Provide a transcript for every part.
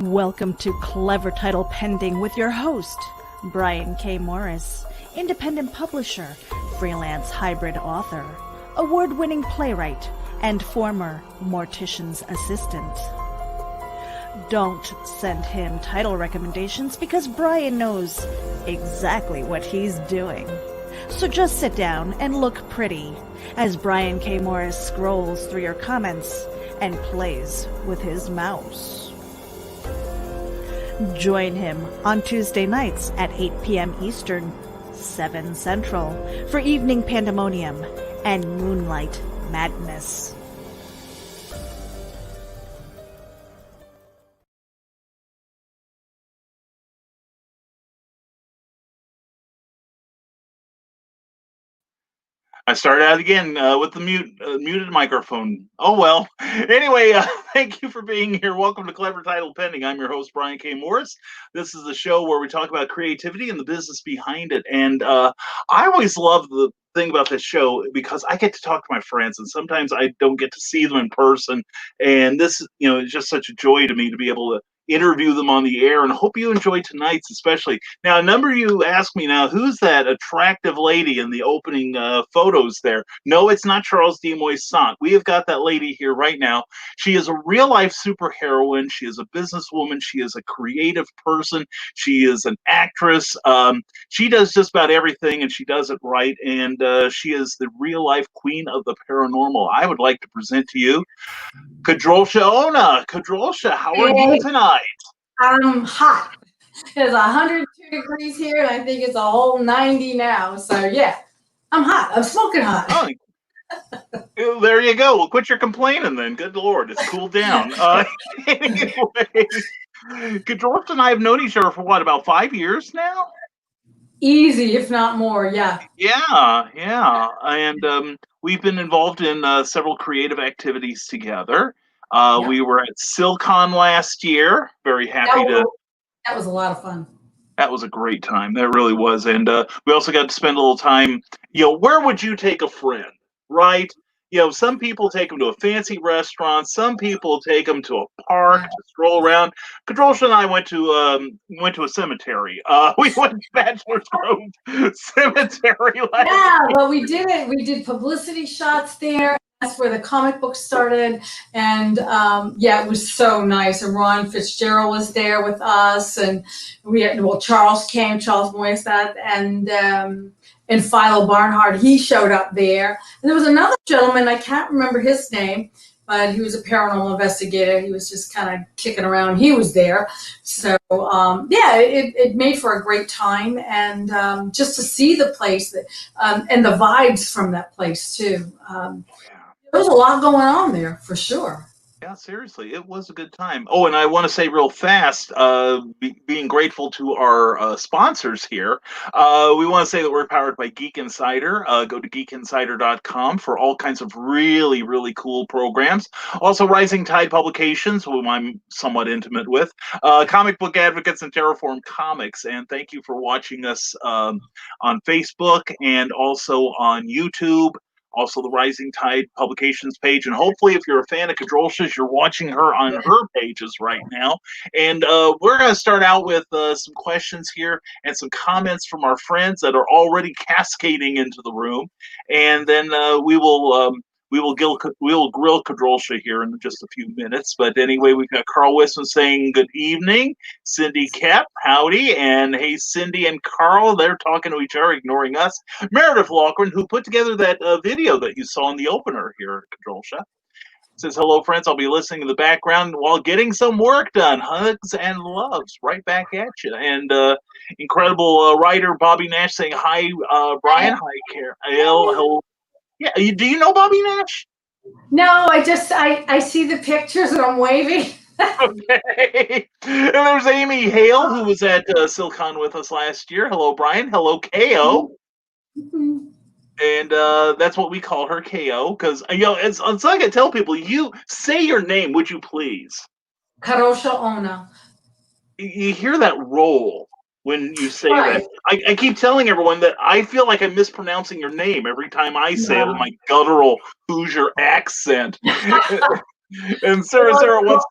Welcome to Clever Title Pending with your host, Brian K. Morris, independent publisher, freelance hybrid author, award-winning playwright, and former mortician's assistant. Don't send him title recommendations because Brian knows exactly what he's doing. So just sit down and look pretty as Brian K. Morris scrolls through your comments and plays with his mouse. Join him on Tuesday nights at 8 p.m. Eastern, 7 Central, for Evening Pandemonium and Moonlight Madness. I started out again with the muted microphone. Oh, well. Anyway, thank you for being here. Welcome to Clever Title Pending. I'm your host, Brian K. Morris. This is the show where we talk about creativity and the business behind it. And I always love the thing about this show because I get to talk to my friends, and sometimes I don't get to see them in person. And this, is just such a joy to me to be able to interview them on the air, and hope you enjoy tonight's especially. Now, a number of you ask me now, who's that attractive lady in the opening photos there? No, it's not Charles D. Moisant. We have got that lady here right now. She is a real-life superheroine. She is a businesswoman. She is a creative person. She is an actress. She does just about everything, and she does it right, and she is the real-life queen of the paranormal. I would like to present to you Kadrolsha Ona. Kadrolsha, how are you tonight? I'm hot. It's 102 degrees here, and I think it's a whole 90 now. So, yeah, I'm hot. I'm smoking hot. Oh, there you go. Well, quit your complaining then. Good Lord, it's cooled down. Anyway, Kadrolsha and I have known each other for what, about 5 years now? Easy, if not more, yeah. Yeah. And we've been involved in several creative activities together. We were at SilCon last year. Very happy That was a lot of fun. That was a great time. That really was. And we also got to spend a little time, where would you take a friend, right? Some people take them to a fancy restaurant. Some people take them to a park to stroll around. Kadrolsha and I went to a cemetery. We went to Bachelor's Grove Cemetery last year. Well, we did it. We did publicity shots there. That's where the comic book started. And it was so nice. And Ron Fitzgerald was there with us. And Charles came, Charles Moisat, and Philo Barnhart, he showed up there. And there was another gentleman, I can't remember his name, but he was a paranormal investigator. He was just kind of kicking around. He was there. So, it made for a great time. And just to see the place and the vibes from that place, too. There was a lot going on there, for sure. Yeah, seriously, it was a good time. Oh, and I want to say real fast, being grateful to our sponsors here, we want to say that we're powered by Geek Insider. Go to geekinsider.com for all kinds of really, really cool programs. Also, Rising Tide Publications, whom I'm somewhat intimate with, Comic Book Advocates, and Terraform Comics. And thank you for watching us on Facebook and also on YouTube. Also, the Rising Tide Publications page. And hopefully, if you're a fan of Kadrolsha's, you're watching her on her pages right now. And we're going to start out with some questions here and some comments from our friends that are already cascading into the room. And then we will grill Kadrolsha here in just a few minutes. But anyway, we've got Carl Wisman saying good evening. Cindy Kep, howdy. And hey, Cindy and Carl, they're talking to each other, ignoring us. Meredith Loughran, who put together that video that you saw in the opener here, Kadrolsha, says, hello, friends. I'll be listening in the background while getting some work done. Hugs and loves right back at you. And incredible writer Bobby Nash saying, hi, Brian. Hi, Carol. Yeah, do you know Bobby Nash? No, I see the pictures and I'm waving. Okay. And there's Amy Hale, who was at SilCon with us last year. Hello, Brian. Hello, KO. Mm-hmm. And that's what we call her, KO, because it's like I tell people, you say your name, would you please? Kadrolsha Ona. You hear that roll when you say that. I keep telling everyone that I feel like I'm mispronouncing your name every time I say it with my guttural Hoosier accent. And Sarah wants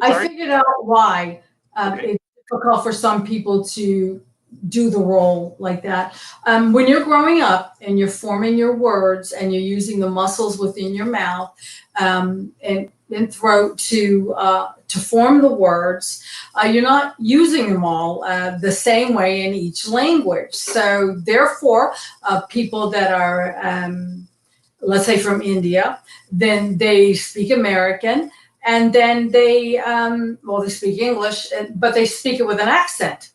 I figured out why Okay. it's difficult for some people to do the role like that. When you're growing up and you're forming your words and you're using the muscles within your mouth and throat to form the words, you're not using them all the same way in each language. So therefore, people that are let's say from India, then they speak American, and then they they speak English, but they speak it with an accent.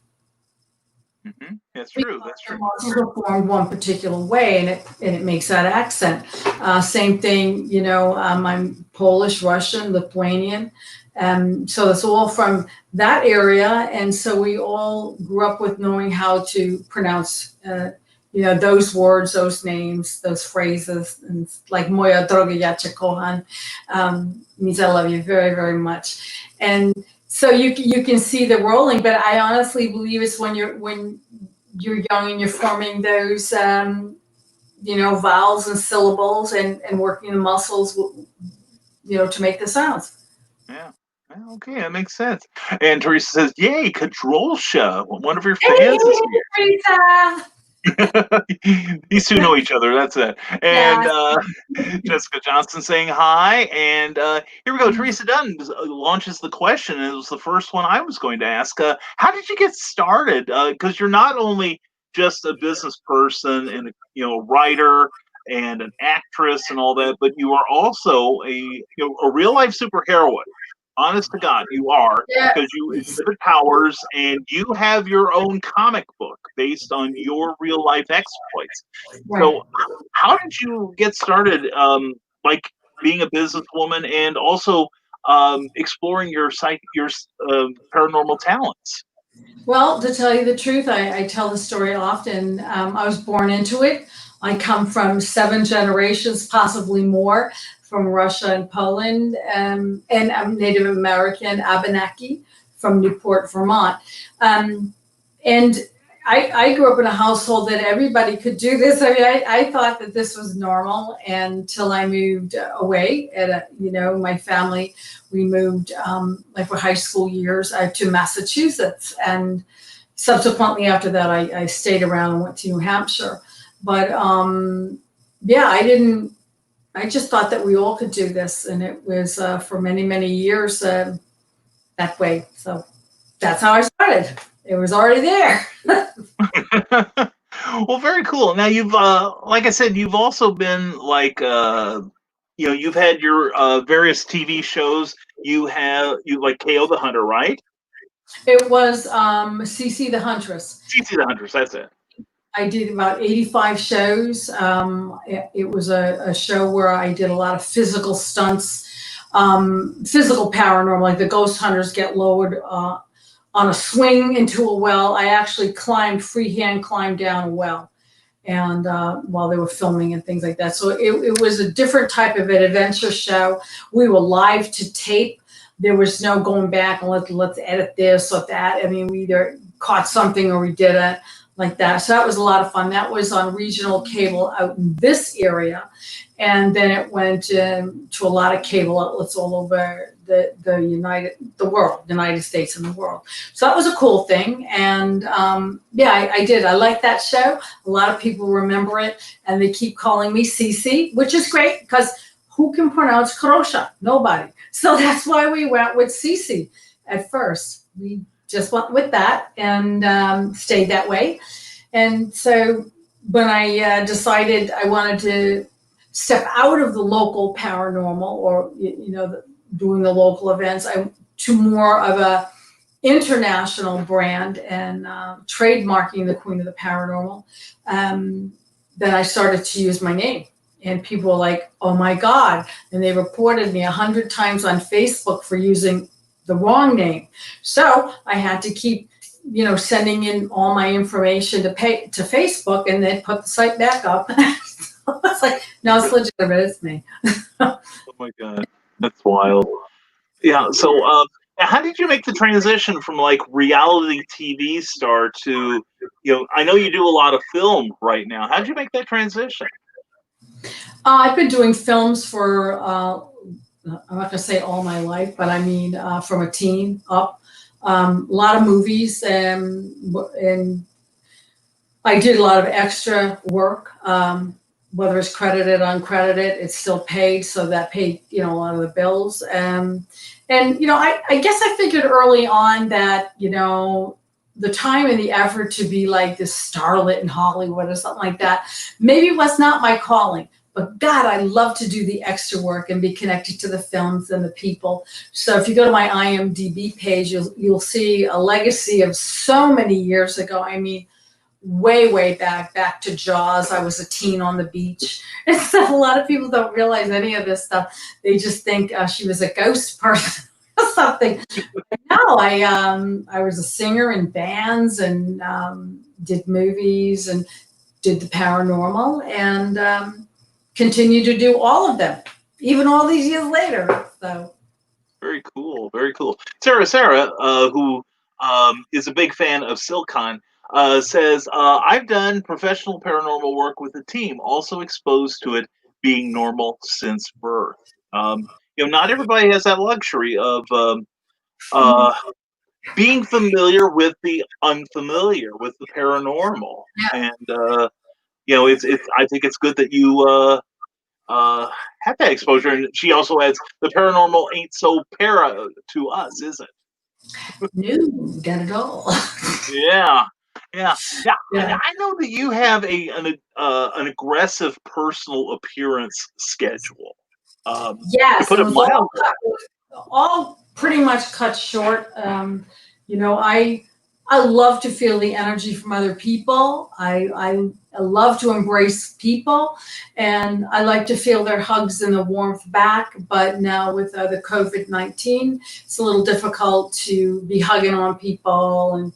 That's Because true. That's their true. muscles are formed one particular way, and it makes that accent. Same thing, I'm Polish, Russian, Lithuanian, so it's all from that area, and so we all grew up with knowing how to pronounce. Those words, those names, those phrases, and like "Moja droga, ja cię kocham," means I love you very, very much, and so you can see the rolling. But I honestly believe it's when you're young and you're forming those vowels and syllables and working the muscles, to make the sounds. Yeah. Well, okay, that makes sense. And Teresa says, "Yay, Kadrolsha! One of your fans is Hey, here." Teresa! These two know each other. That's it. And Yes. Jessica Johnson saying hi. And here we go. Teresa Dunn launches the question. And it was the first one I was going to ask. How did you get started? Because you're not only just a business person and a writer and an actress and all that, but you are also a real life superheroine. Honest to God, you are, because you Yes. exhibit powers and you have your own comic book based on your real life exploits. Right. So, how did you get started, like being a businesswoman and also exploring your paranormal talents? Well, to tell you the truth, I tell the story often. I was born into it. I come from 7 generations, possibly more, from Russia and Poland, and I'm Native American Abenaki from Newport, Vermont. And I grew up in a household that everybody could do this. I mean, I thought that this was normal until I moved away. My family, we moved like for high school years to Massachusetts, and subsequently after that, I stayed around and went to New Hampshire. But yeah, I just thought that we all could do this, and it was for many, many years that way. So that's how I started. It was already there. Well, very cool. Now you've, like I said, you've also been like, you've had your various TV shows. You like KO the Hunter, right? It was CC the Huntress. CC the Hunters. That's it. I did about 85 shows. It was a show where I did a lot of physical stunts, physical paranormal, like the ghost hunters get lowered on a swing into a well. I actually freehand climbed down a well, and while they were filming and things like that. So it was a different type of an adventure show. We were live to tape. There was no going back and let's edit this or that. I mean, we either caught something or we didn't, like that. So that was a lot of fun. That was on regional cable out in this area. And then it went to a lot of cable outlets all over the United States and the world. So that was a cool thing. And yeah, I did. I like that show. A lot of people remember it, and they keep calling me Cece, which is great because who can pronounce Qadrasha? Nobody. So that's why we went with Cece at first. We just went with that and stayed that way. And so when I decided I wanted to step out of the local paranormal or, doing the local events, to more of a international brand and trademarking the Queen of the Paranormal, then I started to use my name. And people were like, oh my God. And they reported me 100 times on Facebook for using the wrong name. So I had to keep, sending in all my information to Facebook and then put the site back up. It's like, no, it's legitimate. It's me. Oh my God, that's wild. Yeah. So, how did you make the transition from like reality TV star to, I know you do a lot of film right now. How did you make that transition? I've been doing films for I'm not going to say all my life, but I mean from a teen up. A lot of movies, and I did a lot of extra work. Whether it's credited, uncredited, it's still paid, so that paid, a lot of the bills. And I guess I figured early on that, the time and the effort to be like this starlet in Hollywood or something like that, maybe was not my calling. But God, I love to do the extra work and be connected to the films and the people. So if you go to my IMDb page, you'll see a legacy of so many years ago. I mean, way back to Jaws. I was a teen on the beach. And so a lot of people don't realize any of this stuff. They just think she was a ghost person or something. No, I was a singer in bands and did movies and did the paranormal and continue to do all of them, even all these years later. So very cool, very cool. Sarah, who is a big fan of Silcon, says, I've done professional paranormal work with a team, also exposed to it being normal since birth. Not everybody has that luxury of being familiar with the unfamiliar, with the paranormal. Yeah. And I think it's good that you have that exposure. And she also adds, the paranormal ain't so para to us, is it? No, got it all. Yeah. Yeah. I know that you have an aggressive personal appearance schedule. Yes, put it it was mildly. all pretty much cut short. I love to feel the energy from other people. I love to embrace people, and I like to feel their hugs and the warmth back. But now with the COVID-19, it's a little difficult to be hugging on people and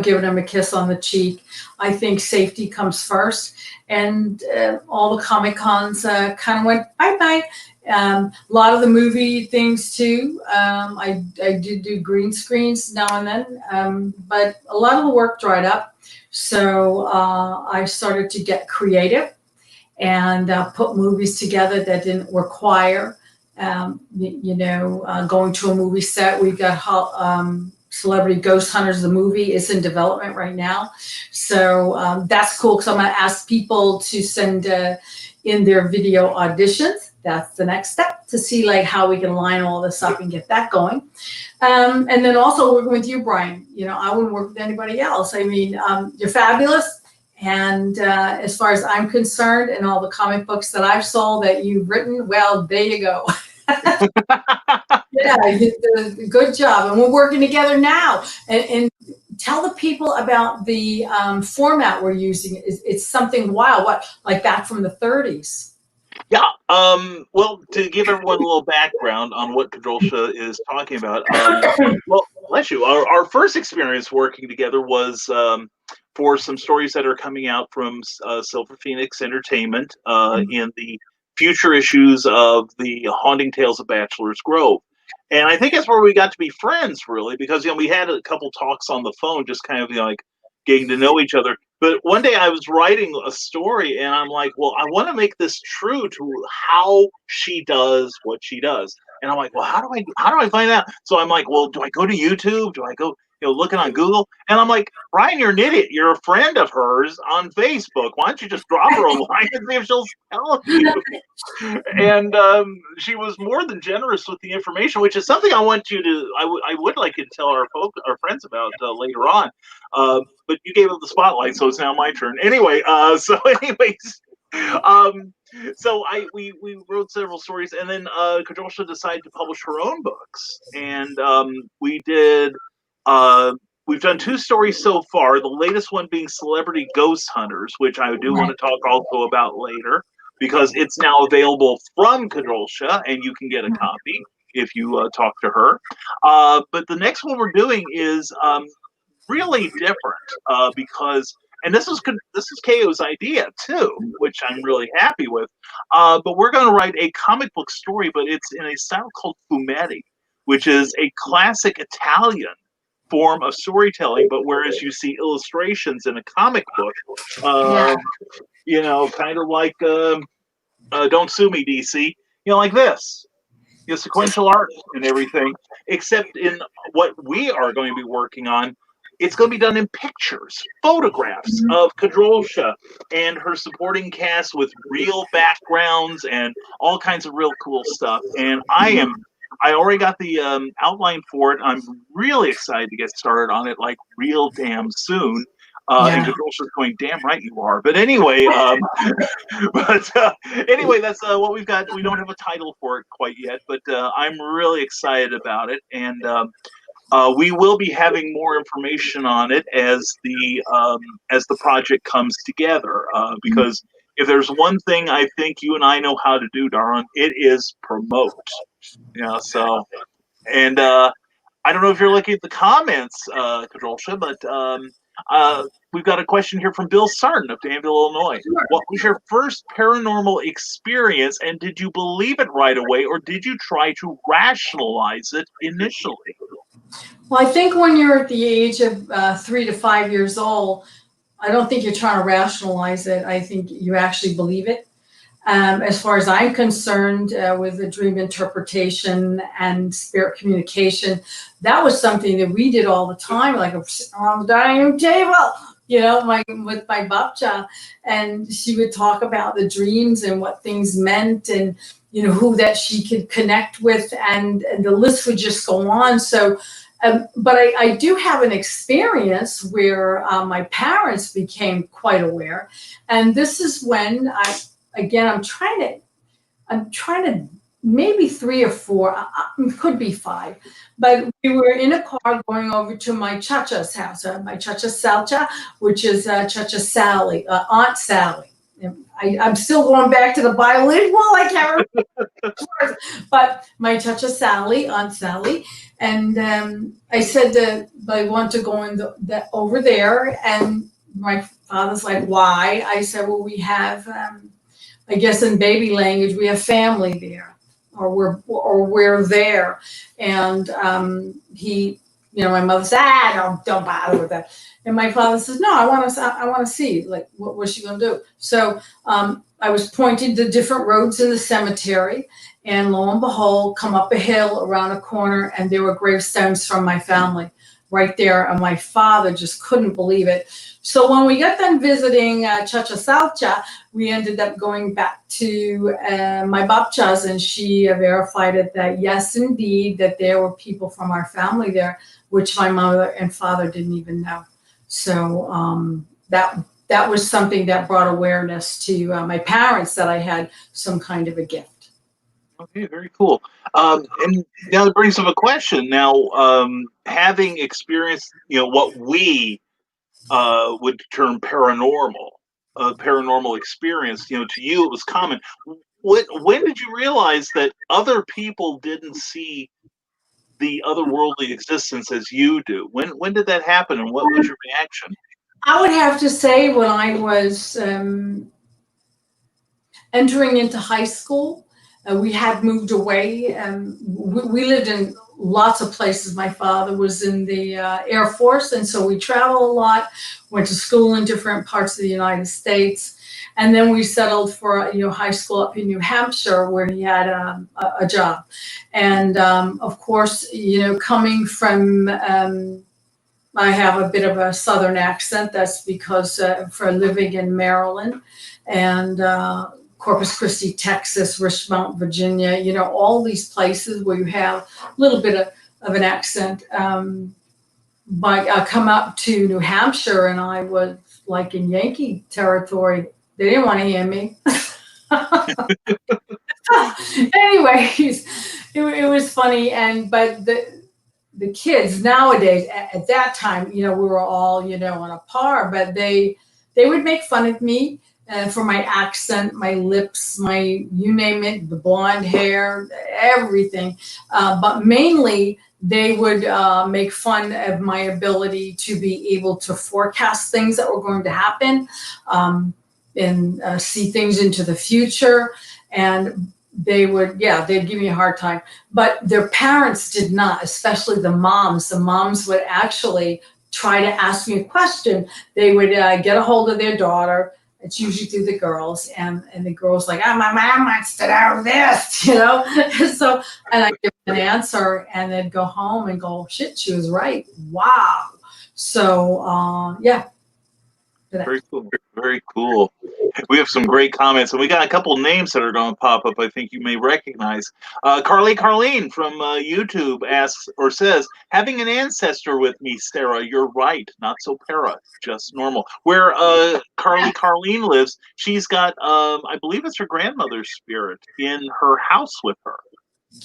giving them a kiss on the cheek. I think safety comes first, and all the Comic Cons kind of went bye-bye. A lot of the movie things too. I did do green screens now and then, but a lot of the work dried up. So I started to get creative and put movies together that didn't require, going to a movie set. We got Celebrity Ghost Hunters, the movie is in development right now. So that's cool because I'm going to ask people to send in their video auditions. That's the next step to see how we can line all this up and get that going. And then also working with you, Brian. I wouldn't work with anybody else. I mean, you're fabulous. And as far as I'm concerned, and all the comic books that I've sold that you've written, well, there you go. Yeah, you did a good job. And we're working together now. And tell the people about the format we're using. It's something wild, like back from the 30s. Yeah. Well, to give everyone a little background on what Kadrolsha is talking about, well, bless you. Our first experience working together was for some stories that are coming out from Silver Phoenix Entertainment in the future issues of the Haunting Tales of Bachelor's Grove. And I think that's where we got to be friends, really, because we had a couple talks on the phone, just kind of getting to know each other. But one day I was writing a story, and I'm like, well, I want to make this true to how she does what she does. And I'm like, well, how do I find out? So I'm like, well, do I go to YouTube? Do I go looking on Google? And I'm like, Brian, you're an idiot. You're a friend of hers on Facebook. Why don't you just drop her a line and see if she'll tell you? And she was more than generous with the information, which is something I want you to. I would like you to tell our friends about later on. But you gave up the spotlight, so it's now my turn. Anyway, so we wrote several stories, and then Kadrolsha decided to publish her own books, and we did. We've done 2 stories so far. The latest one being Celebrity Ghost Hunters, which I do want to talk also about later, because it's now available from Kadrolsha, and you can get a copy if you talk to her. But the next one we're doing is really different because, and this is KO's idea too, which I'm really happy with. But we're going to write a comic book story, but it's in a style called fumetti, which is a classic Italian form of storytelling. But whereas you see illustrations in a comic book, kind of like Don't Sue Me, DC, like this. sequential art and everything, except in what we are going to be working on, it's going to be done in pictures, photographs of Kadrolsha and her supporting cast with real backgrounds and all kinds of real cool stuff. And I already got the outline for it. I'm really excited to get started on it, like real damn soon. And Yeah. Kadrolsha's going, damn right you are. But anyway, that's what we've got. We don't have a title for it quite yet, but I'm really excited about it, and we will be having more information on it as the project comes together. Because if there's one thing I think you and I know how to do, Darwin, it is promote. Yeah. So, and I don't know if you're looking at the comments, Kadrolsha, but we've got a question here from Bill Sarton of Danville, Illinois. Sure. What was your first paranormal experience, and did you believe it right away, or did you try to rationalize it initially? Well, I think when you're at the age of 3 to 5 years old, I don't think you're trying to rationalize it. I think you actually believe it. As far as I'm concerned, with the dream interpretation and spirit communication, that was something that we did all the time, like around the dining room table, with my babcha, and she would talk about the dreams and what things meant, and who that she could connect with, and the list would just go on. So. But I do have an experience where my parents became quite aware, and this is when I'm trying to maybe 3 or 4, could be 5, but we were in a car going over to my chacha's house, my chacha Salcha, which is Chacha Sally, Aunt Sally. I'm still going back to the bilingual. I can't remember. But my chacha Sally, Aunt Sally, and I said that I want to go over there, and my father's like, "Why?" I said, "Well, we have, I guess in baby language, we have family there, or we're there," and he. My mother said, don't bother with that. And my father says, no, I want to see, like, what's she going to do? So I was pointed to different roads in the cemetery, and lo and behold, come up a hill around a corner, and there were gravestones from my family right there. And my father just couldn't believe it. So when we got done visiting Chacha Salcha, we ended up going back to my babchas, and she verified it that yes, indeed, that there were people from our family there, which my mother and father didn't even know. So that was something that brought awareness to my parents that I had some kind of a gift. Okay, very cool. And now that brings up a question. Now, having experienced, what we would term paranormal experience, to you it was common. When did you realize that other people didn't see the otherworldly existence as you do? When did that happen, and what was your reaction? I would have to say when I was entering into high school, we had moved away. We lived in lots of places. My father was in the Air Force, and so we traveled a lot, went to school in different parts of the United States. And then we settled for high school up in New Hampshire, where he had a job. And of course, coming from, I have a bit of a Southern accent. That's because for living in Maryland and Corpus Christi, Texas, Richmond, Virginia, all these places where you have a little bit of an accent. But I come up to New Hampshire, and I was like in Yankee territory. They didn't want to hear me. Anyways, it was funny. But the kids nowadays, at that time, we were all, on a par, but they would make fun of me for my accent, my lips, you name it, the blonde hair, everything. But mainly they would make fun of my ability to be able to forecast things that were going to happen. And see things into the future, and they'd give me a hard time. But their parents did not, especially the moms. The moms would actually try to ask me a question. They would get a hold of their daughter, It's usually through the girls, and the girls like, oh, my mom wants to know this, you know. So, and I give an answer, and then go home and go, shit, she was right. Wow. So, yeah. Very cool. Very cool. We have some great comments, and we got a couple names that are going to pop up. I think you may recognize. Carleen from YouTube asks or says, "Having an ancestor with me, Sarah. You're right. Not so para, just normal." Where Carleen lives, she's got, I believe it's her grandmother's spirit in her house with her.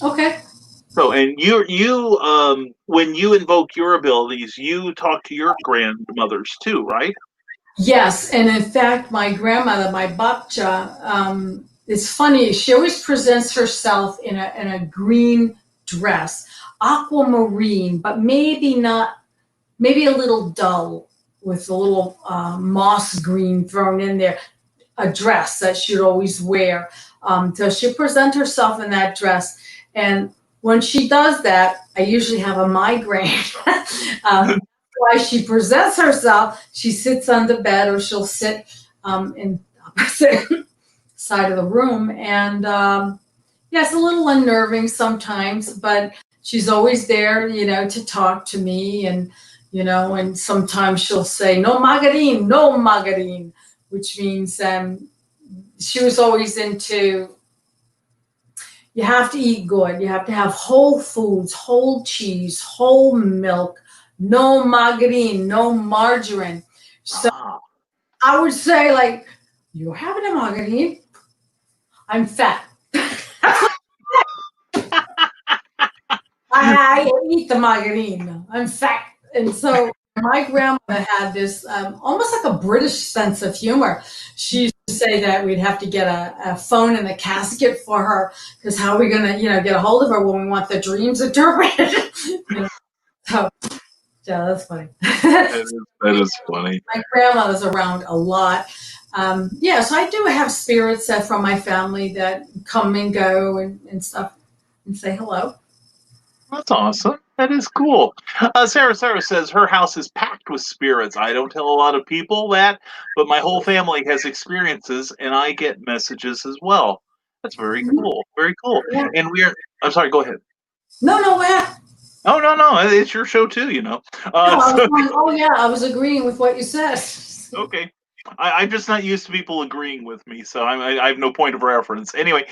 Okay. So, and when you invoke your abilities, you talk to your grandmothers too, right? Yes, and in fact, my grandmother, my babcha, it's funny. She always presents herself in a green dress, aquamarine, but maybe a little dull, with a little moss green thrown in there. A dress that she'd always wear. So she'd present herself in that dress, and when she does that, I usually have a migraine. Why she presents herself, she sits on the bed, or she'll sit in the opposite side of the room. And yeah, it's a little unnerving sometimes, but she's always there, you know, to talk to me. And, you know, and sometimes she'll say, no margarine, which means she was always into, you have to eat good. You have to have whole foods, whole cheese, whole milk, no margarine, no margarine. So I would say, like, you're having a margarine. I'm fat. I eat the margarine. I'm fat. And so my grandmother had this almost like a British sense of humor. She used to say that we'd have to get a phone in a casket for her, because how are we going to, you know, get a hold of her when we want the dreams interpreted? You know? So, yeah, that's funny. That is funny. My grandmother's around a lot. Yeah, so I do have spirits from my family that come and go and stuff and say hello. That's awesome. That is cool. Sarah says her house is packed with spirits. I don't tell a lot of people that, but my whole family has experiences, and I get messages as well. That's very cool. Very cool. And I'm sorry, go ahead. No, go ahead. Oh, no. It's your show too, you know. I was agreeing with what you said. Okay. I'm just not used to people agreeing with me, so I have no point of reference. Anyway,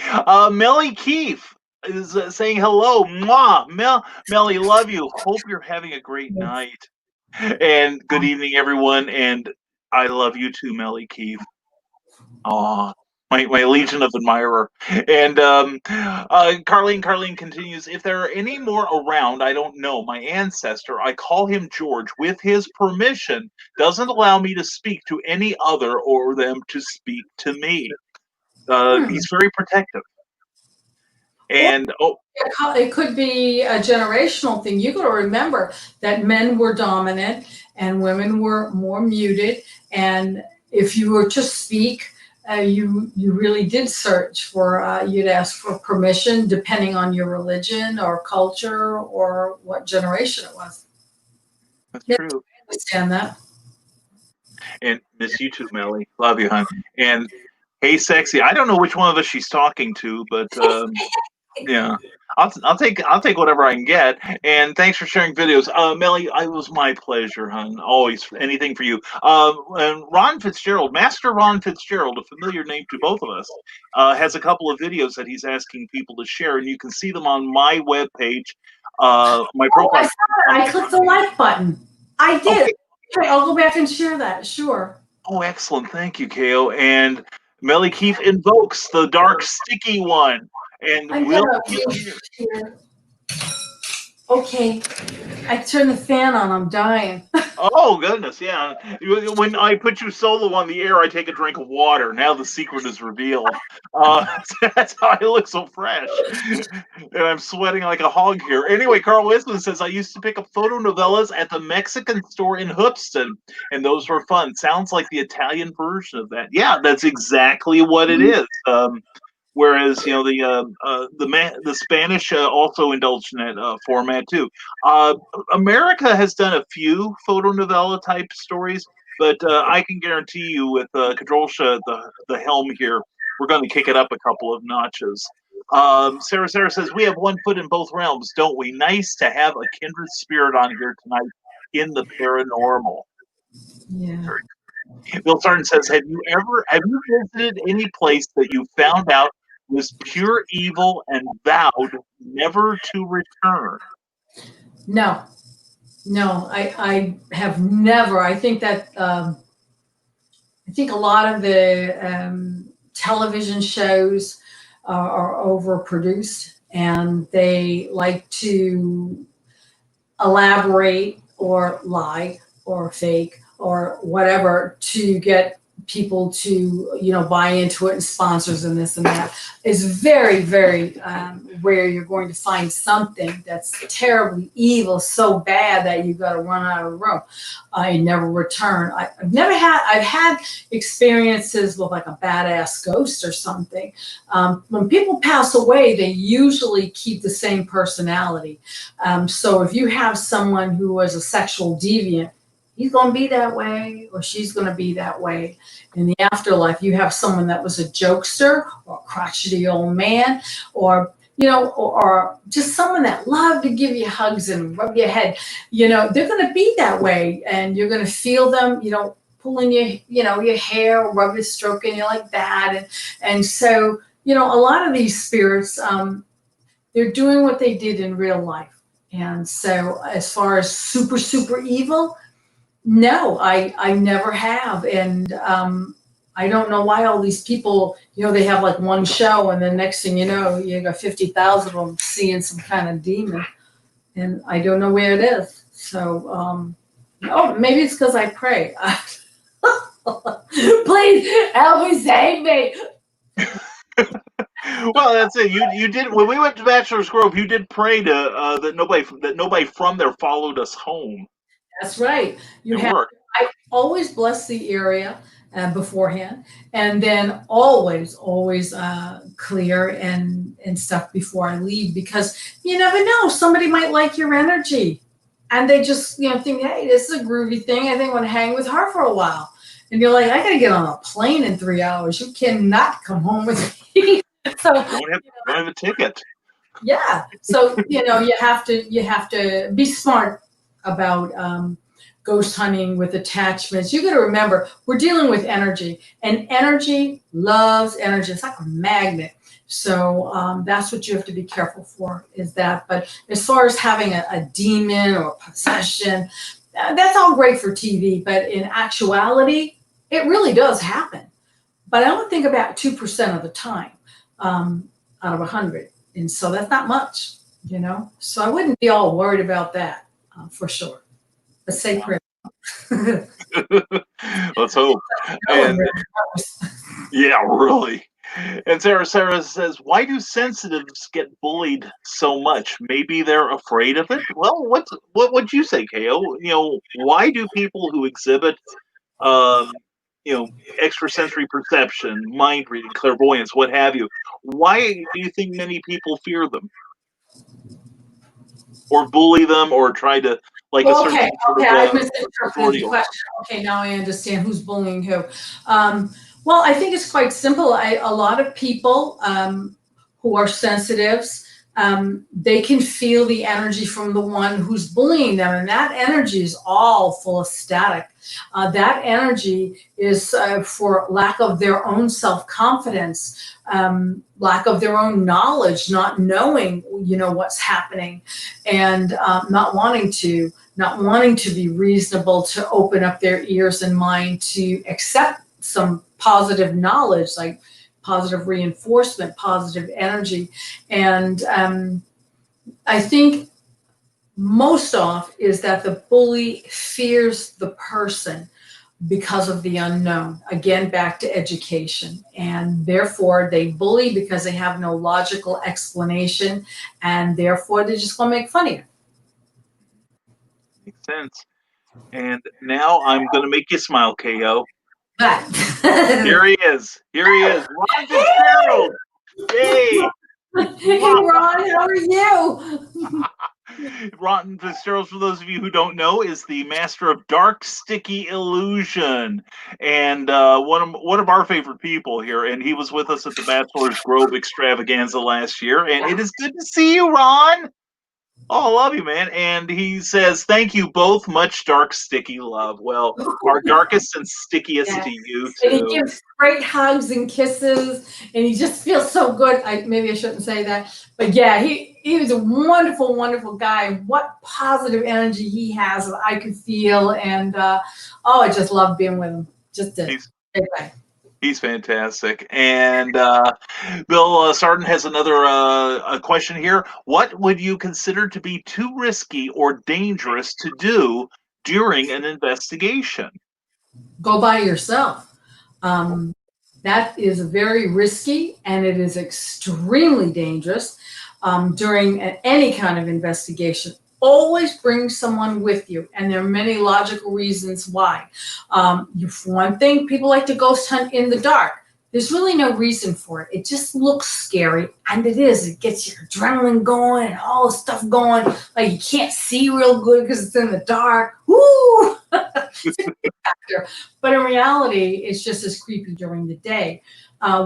Melly Keefe is saying hello. Mwah. Melly, love you. Hope you're having a great night. And good evening, everyone. And I love you too, Melly Keefe. Aw. My legion of admirer. And Carleen continues, if there are any more around, I don't know. My ancestor, I call him George, with his permission, doesn't allow me to speak to any other or them to speak to me. He's very protective. And it could be a generational thing. You got to remember that men were dominant and women were more muted. And if you were to speak, you really did search for, you'd ask for permission depending on your religion or culture or what generation it was. That's true. I understand that. And miss you too, Melly. Love you, hon. And hey, sexy. I don't know which one of us she's talking to, but yeah. I'll take whatever I can get. And thanks for sharing videos. Melly, it was my pleasure, hon. Always anything for you. And Ron Fitzgerald, Master Ron Fitzgerald, a familiar name to both of us, has a couple of videos that he's asking people to share, and you can see them on my webpage. My profile. I clicked the like button. I did. Okay, I'll go back and share that. Sure. Oh, excellent. Thank you, Ko. And Melly Keefe invokes the dark, sticky one. And okay, I turned the fan on. I'm dying. Oh goodness, yeah. When I put you solo on the air, I take a drink of water. Now the secret is revealed. That's how I look so fresh, and I'm sweating like a hog here. Anyway, Carl Wisman says I used to pick up photo novellas at the Mexican store in Hoopston, and those were fun. Sounds like the Italian version of that. Yeah, that's exactly what it is. Whereas, you know, the Spanish also indulged in that format too. America has done a few photonovella type stories. But I can guarantee you, with Kadrolsha at the helm here, we're going to kick it up a couple of notches. Sarah says, we have one foot in both realms, don't we? Nice to have a kindred spirit on here tonight in the paranormal. Yeah. Bill Sargent says, have you visited any place that you found out was pure evil and vowed never to return? No, I have never. I think that I think a lot of the television shows are overproduced, and they like to elaborate or lie or fake or whatever to get people to, buy into it, and sponsors and this and that. It's very, very rare you're going to find something that's terribly evil, so bad that you've got to run out of the room. I never return. I've had experiences with like a badass ghost or something. When people pass away, they usually keep the same personality. So if you have someone who was a sexual deviant, he's going to be that way, or she's going to be that way. In the afterlife, you have someone that was a jokester or a crotchety old man, or or just someone that loved to give you hugs and rub your head. They're going to be that way, and you're going to feel them, pulling your hair, rubbing, stroking you like that. And so, a lot of these spirits, they're doing what they did in real life. And so as far as super, super evil, no, I never have. And I don't know why all these people, they have like one show, and then next thing you know, you got 50,000 of them seeing some kind of demon. And I don't know where it is. So, maybe it's because I pray. Please help me, save me. Well, that's it. You did, when we went to Bachelor's Grove, you did pray to that nobody from there followed us home. That's right. I always bless the area beforehand, and then always clear and stuff before I leave, because you never know, somebody might like your energy, and they just think, hey, this is a groovy thing. I think I want to hang with her for a while, and you're like, I got to get on a plane in 3 hours. You cannot come home with me. So don't have a ticket. Yeah. So you have to be smart about ghost hunting with attachments. You got to remember, we're dealing with energy, and energy loves energy. It's like a magnet. So that's what you have to be careful for, is that. But as far as having a demon or possession, that's all great for TV. But in actuality, it really does happen. But I only think about 2% of the time out of 100. And so that's not much, So I wouldn't be all worried about that for sure. Let's say prayer. Let's hope. And, yeah, really. And Sarah says, why do sensitives get bullied so much? Maybe they're afraid of it? Well, what would you say, KO? Why do people who exhibit extrasensory perception, mind reading, clairvoyance, what have you, why do you think many people fear them? Or bully them, or try to, like, okay, I misinterpreted the question. Okay, now I understand who's bullying who. Well, I think it's quite simple. A lot of people who are sensitives, they can feel the energy from the one who's bullying them, and that energy is all full of static. That energy is for lack of their own self-confidence, lack of their own knowledge, not knowing, what's happening, and not wanting to be reasonable, to open up their ears and mind to accept some positive knowledge, like positive reinforcement, positive energy. And I think most off is that the bully fears the person because of the unknown. Again, back to education. And therefore they bully because they have no logical explanation, and therefore they're just going to make fun of you. Makes sense. And now I'm going to make you smile, KO. Here he is. Ron Fitzgerald. Yay. Hey, Ron, how are you? Ron Fitzgerald, for those of you who don't know, is the master of dark, sticky illusion, and one of our favorite people here. And he was with us at the Bachelor's Grove Extravaganza last year, and it is good to see you, Ron. Oh, I love you, man. And he says, thank you both. Much dark, sticky love. Well, our darkest and stickiest Yeah. to you, And he too. gives great hugs and kisses, and he just feels so good. Maybe I shouldn't say that, but yeah, he was a wonderful, wonderful guy. What positive energy he has that I could feel, and I just love being with him. Just did. Great guy. He's fantastic. And Bill Sarden has another a question here. What would you consider to be too risky or dangerous to do during an investigation? Go by yourself. That is very risky, and it is extremely dangerous during any kind of investigation. Always bring someone with you, and there are many logical reasons why. For one thing, people like to ghost hunt in the dark. There's really no reason for it. It just looks scary, and it is. It gets your adrenaline going and all the stuff going. Like you can't see real good because it's in the dark. Woo! But in reality, it's just as creepy during the day.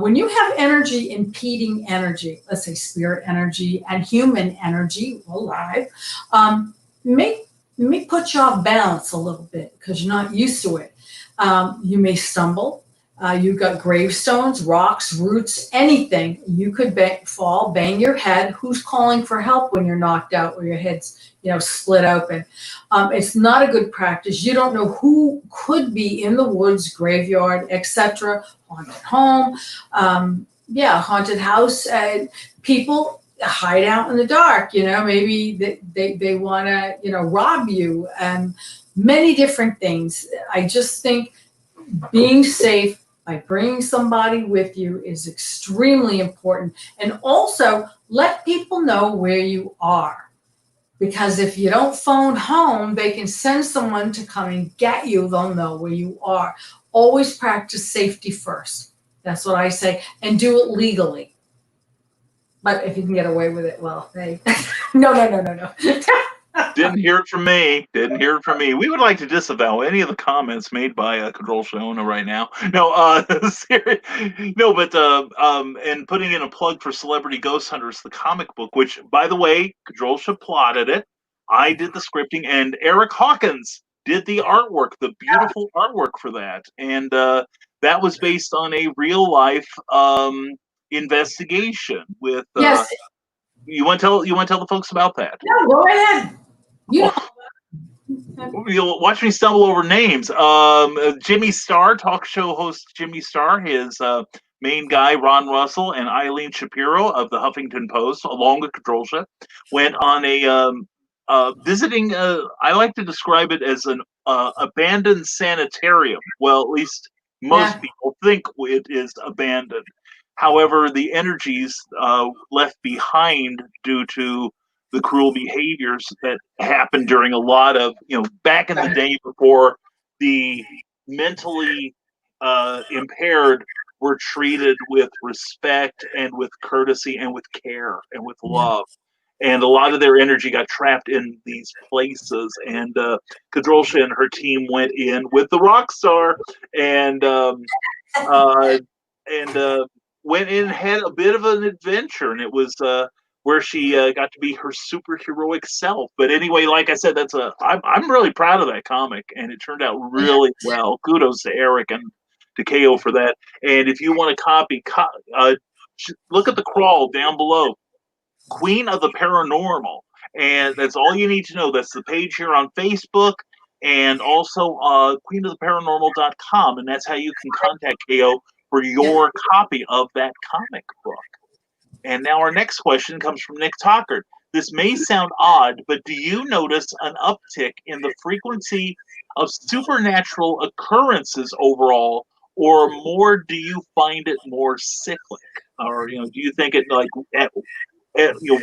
When you have energy impeding energy, let's say spirit energy and human energy alive, may put you off balance a little bit because you're not used to it. You may stumble. You've got gravestones, rocks, roots, anything. You could fall, bang your head. Who's calling for help when you're knocked out or your head's split open? It's not a good practice. You don't know who could be in the woods, graveyard, etc. Haunted home, haunted house. People hide out in the dark. Maybe they want to rob you, and many different things. I just think being safe by bringing somebody with you is extremely important, and also let people know where you are. Because if you don't phone home, they can send someone to come and get you. They'll know where you are. Always practice safety first. That's what I say. And do it legally. But if you can get away with it, well, hey. No. Didn't hear it from me. Didn't hear it from me. We would like to disavow any of the comments made by Kadrolsha Ona right now. No, no, but and putting in a plug for Celebrity Ghost Hunters, the comic book, which, by the way, Kadrolsha plotted it. I did the scripting, and Eric Hawkins did the artwork, the beautiful artwork for that, and that was based on a real life investigation with. Yes. You want to tell the folks about that? No, go ahead. You'll watch me stumble over names. Jimmy Starr, talk show host Jimmy Starr, his main guy, Ron Russell, and Eileen Shapiro of the Huffington Post, along with Kadrolsha, went on a visiting, I like to describe it as an abandoned sanitarium. Well, at least most people think it is abandoned. However, the energies left behind due to the cruel behaviors that happened during a lot of, back in the day before the mentally impaired were treated with respect and with courtesy and with care and with love. And a lot of their energy got trapped in these places. And Kadrolsha and her team went in with the rock star and went in and had a bit of an adventure. And it was where she got to be her superheroic self. But anyway, like I said, I'm really proud of that comic, and it turned out really well. Kudos to Eric and to KO for that. And if you want a copy, look at the crawl down below. Queen of the Paranormal. And that's all you need to know. That's the page here on Facebook, and also queenoftheparanormal.com. And that's how you can contact KO for your copy of that comic book. And now our next question comes from Nick Tockard. This may sound odd, but do you notice an uptick in the frequency of supernatural occurrences overall, or more do you find it more cyclic? Or, do you think it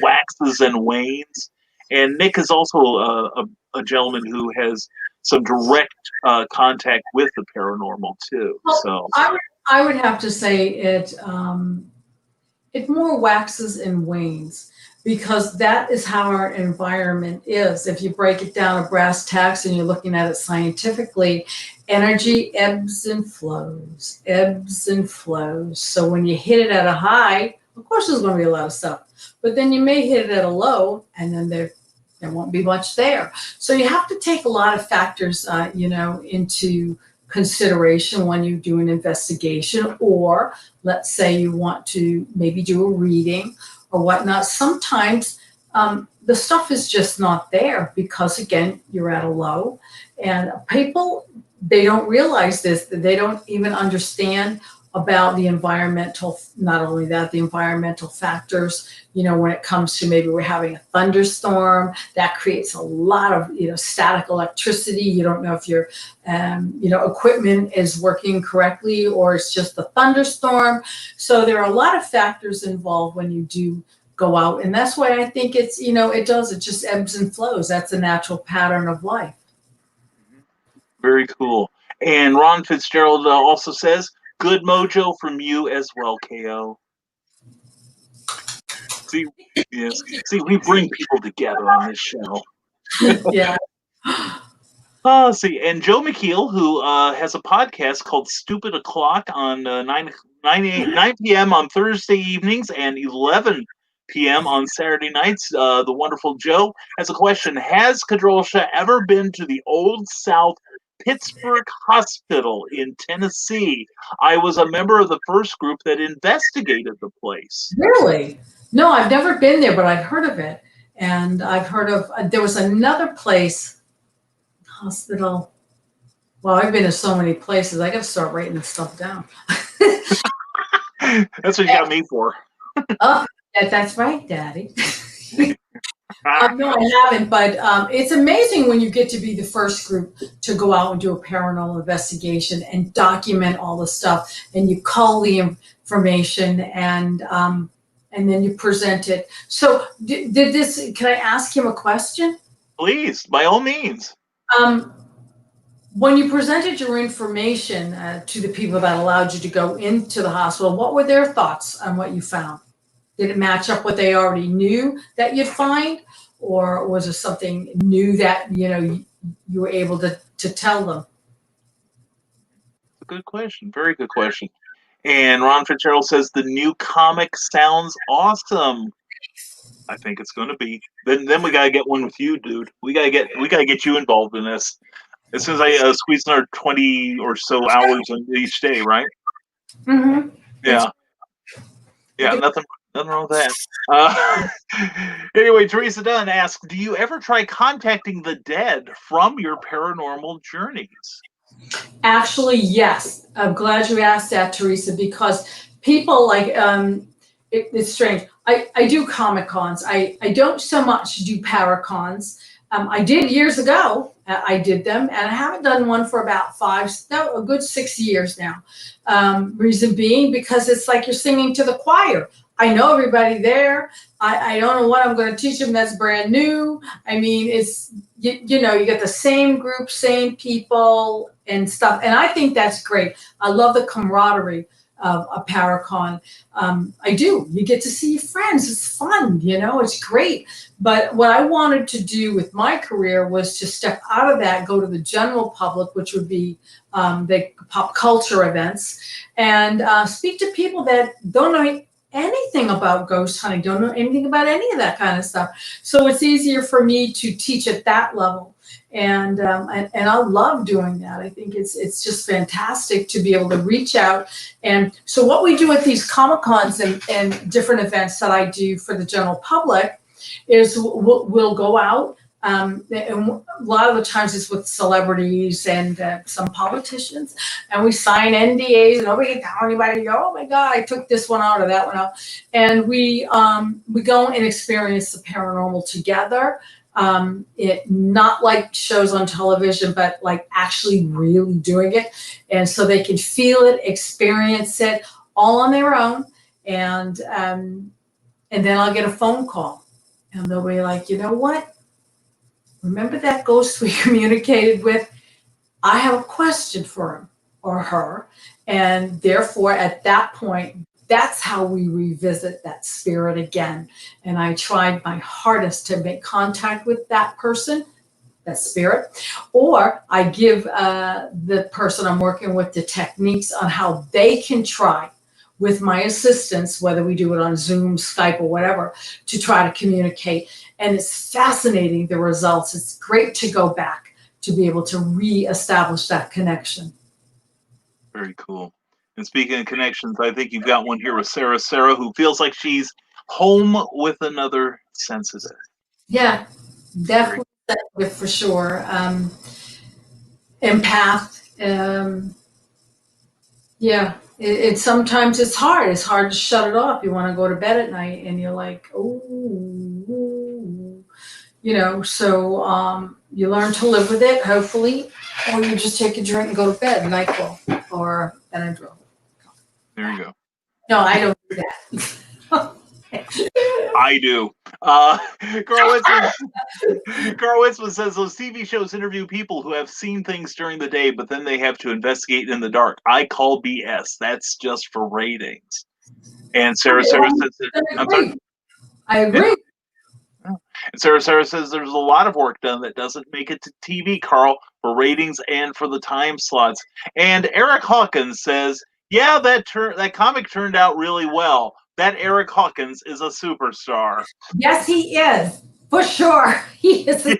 waxes and wanes? And Nick is also a gentleman who has some direct contact with the paranormal too. Well, so I would have to say it more waxes and wanes. because that is how our environment is. If you break it down to brass tacks and you're looking at it scientifically, energy ebbs and flows, ebbs and flows. So when you hit it at a high, of course there's going to be a lot of stuff, but then you may hit it at a low, and then there won't be much there. So you have to take a lot of factors, into consideration when you do an investigation, or let's say you want to maybe do a reading or whatnot. Sometimes the stuff is just not there because, again, you're at a low, and people, they don't realize this, that they don't even understand about the environmental, not only that, the environmental factors, when it comes to maybe we're having a thunderstorm, that creates a lot of, static electricity. You don't know if your, equipment is working correctly or it's just a thunderstorm. So there are a lot of factors involved when you do go out. And that's why I think it's, it just ebbs and flows. That's a natural pattern of life. Very cool. And Ron Fitzgerald also says, good mojo from you as well, KO. See, we bring people together on this show. Yeah. See, and Joe McKeel, who has a podcast called Stupid O'Clock on 9 p.m. on Thursday evenings and 11 p.m. on Saturday nights. The wonderful Joe has a question. Has Kadrolsha ever been to the Old South Pittsburgh Hospital in Tennessee? I was a member of the first group that investigated the place. Really? No, I've never been there, but I've heard of it. And I've heard of, there was another place, hospital. Well, I've been to so many places. I got to start writing this stuff down. That's what you got me for. Oh, that's right, Daddy. No, I haven't, but it's amazing when you get to be the first group to go out and do a paranormal investigation and document all the stuff, and you cull the information and then you present it. So can I ask him a question? Please, by all means. When you presented your information to the people that allowed you to go into the hospital, what were their thoughts on what you found? Did it match up what they already knew that you'd find? Or was there something new that, you were able to tell them? Good question. Very good question. And Ron Fitzgerald says the new comic sounds awesome. I think it's going to be. Then we gotta get one with you, dude. We gotta get you involved in this as soon as I squeeze another 20 or so hours in each day, right? Mm-hmm. Yeah. Yeah. Nothing wrong with that. Anyway, Teresa Dunn asks, do you ever try contacting the dead from your paranormal journeys? Actually, yes. I'm glad you asked that, Teresa, because people it's strange. I do Comic Cons. I don't so much do Paracons. I did years ago. I did them, and I haven't done one for about a good 6 years now. Reason being, because it's like you're singing to the choir. I know everybody there. I don't know what I'm going to teach them that's brand new. I mean, it's, you get the same group, same people and stuff. And I think that's great. I love the camaraderie of a Paracon. I do. You get to see your friends. It's fun, it's great. But what I wanted to do with my career was to step out of that, go to the general public, which would be the pop culture events, and speak to people that don't know anything about ghost hunting, don't know anything about any of that kind of stuff. So it's easier for me to teach at that level. And I love doing that. I think it's just fantastic to be able to reach out. And so what we do at these Comic Cons and different events that I do for the general public is we'll go out. And a lot of the times it's with celebrities and some politicians, and we sign NDAs, and nobody can tell anybody, oh my God, I took this one out or that one out. And we go and experience the paranormal together. It not like shows on television, but like actually really doing it. And so they can feel it, experience it all on their own. And then I'll get a phone call, and they'll be like, you know what? Remember that ghost we communicated with? I have a question for him or her. And therefore, at that point, that's how we revisit that spirit again. And I tried my hardest to make contact with that person, that spirit, or I give the person I'm working with the techniques on how they can try with my assistance, whether we do it on Zoom, Skype, or whatever, to try to communicate. And it's fascinating, the results. It's great to go back to be able to reestablish that connection. Very cool. And speaking of connections, I think you've got one here with Sarah. Sarah, who feels like she's home with another sensitive. Yeah, definitely sensitive for sure. Empath. Yeah, it sometimes it's hard. It's hard to shut it off. You want to go to bed at night, and you're like, oh, so you learn to live with it, hopefully, or you just take a drink and go to bed, NyQuil or Benadryl. There you go. No, I don't do that. I do. Carl Witzman says those TV shows interview people who have seen things during the day, but then they have to investigate in the dark. I call BS. That's just for ratings. And Sarah says, I'm sorry. I agree. Yeah. And Sarah says there's a lot of work done that doesn't make it to TV, Carl, for ratings and for the time slots. And Eric Hawkins says, yeah, that comic turned out really well. That Eric Hawkins is a superstar. Yes, he is, for sure. He is a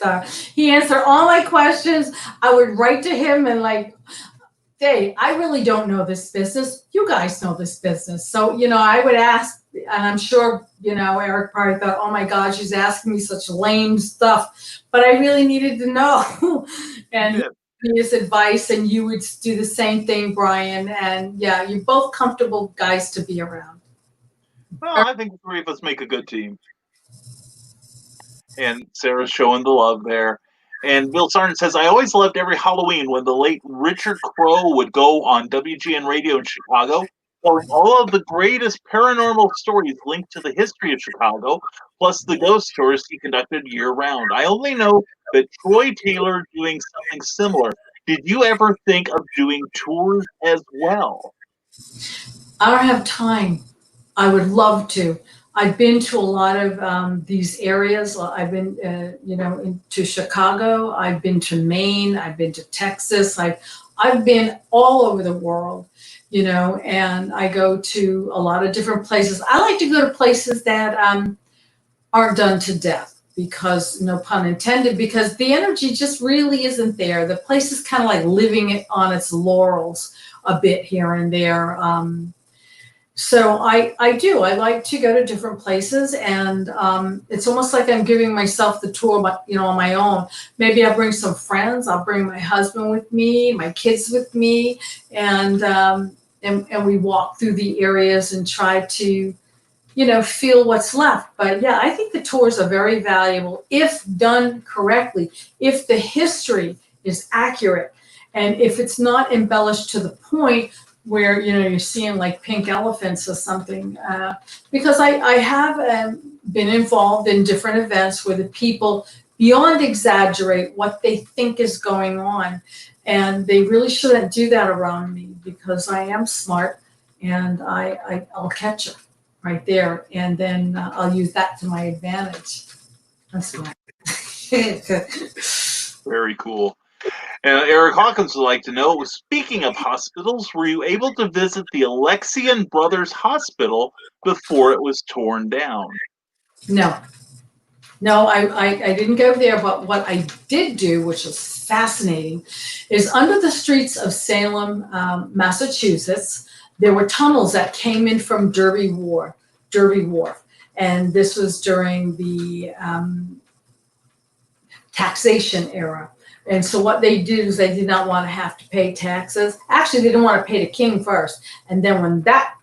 superstar. He answered all my questions. I would write to him and hey, I really don't know this business. You guys know this business. So, I would ask, and I'm sure, Eric probably thought, oh my God, she's asking me such lame stuff. But I really needed to know. And his advice, and you would do the same thing, Brian. And yeah, you're both comfortable guys to be around. Well, I think the three of us make a good team. And Sarah's showing the love there. And Bill Sargent says, I always loved every Halloween when the late Richard Crowe would go on WGN Radio in Chicago, telling all of the greatest paranormal stories linked to the history of Chicago, plus the ghost tours he conducted year-round. I only know that Troy Taylor doing something similar. Did you ever think of doing tours as well? I don't have time. I would love to. I've been to a lot of these areas. I've been, to Chicago. I've been to Maine. I've been to Texas. I've been all over the world, and I go to a lot of different places. I like to go to places that aren't done to death, because, no pun intended, because the energy just really isn't there. The place is kind of like living on its laurels a bit here and there. So I do. I like to go to different places, and it's almost like I'm giving myself the tour, but on my own. Maybe I'll bring some friends. I'll bring my husband with me, my kids with me, and we walk through the areas and try to, feel what's left. But yeah, I think the tours are very valuable if done correctly, if the history is accurate, and if it's not embellished to the point where you're seeing like pink elephants or something, because I have been involved in different events where the people beyond exaggerate what they think is going on, and they really shouldn't do that around me, because I am smart, and I'll catch her right there, and then I'll use that to my advantage. That's right. Very cool. And Eric Hawkins would like to know, speaking of hospitals, were you able to visit the Alexian Brothers Hospital before it was torn down? No, I didn't go there, but what I did do, which was fascinating, is under the streets of Salem, Massachusetts, there were tunnels that came in from Derby Wharf. And this was during the taxation era. And so what they did is they did not want to have to pay taxes. Actually, they didn't want to pay the king first. And then when that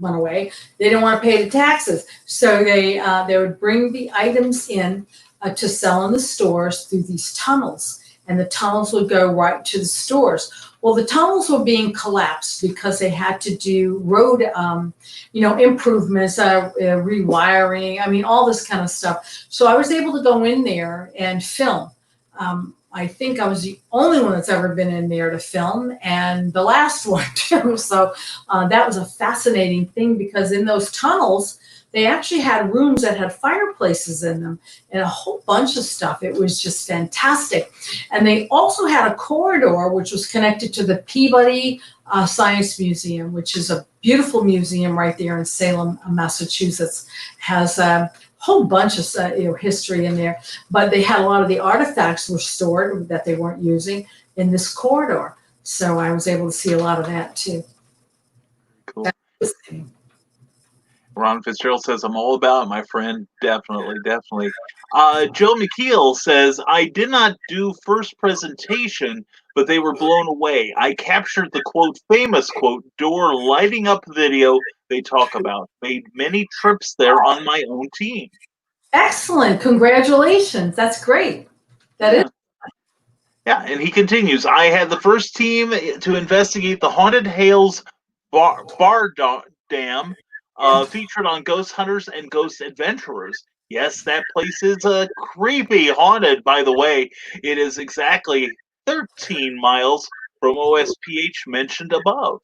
went away, they didn't want to pay the taxes. So they would bring the items in to sell in the stores through these tunnels. And the tunnels would go right to the stores. Well, the tunnels were being collapsed because they had to do road, improvements, rewiring, all this kind of stuff. So I was able to go in there and film I think I was the only one that's ever been in there to film, and the last one too. So that was a fascinating thing, because in those tunnels, they actually had rooms that had fireplaces in them and a whole bunch of stuff. It was just fantastic. And they also had a corridor which was connected to the Peabody Science Museum, which is a beautiful museum right there in Salem, Massachusetts. Has a whole bunch of history in there, but they had a lot of the artifacts were stored that they weren't using in this corridor. So I was able to see a lot of that too. Cool. Ron Fitzgerald says, I'm all about it, my friend. Definitely, definitely. Joe McKeel says, I did not do first presentation, but they were blown away. I captured the quote, famous quote, door lighting up video they talk about. Made many trips there on my own team. Excellent. Congratulations. That's great. That is. Yeah, and he continues, I had the first team to investigate the Haunted Hales bar dam, featured on Ghost Hunters and Ghost Adventurers. Yes, that place is creepy haunted, by the way. It is exactly 13 miles from OSPH mentioned above.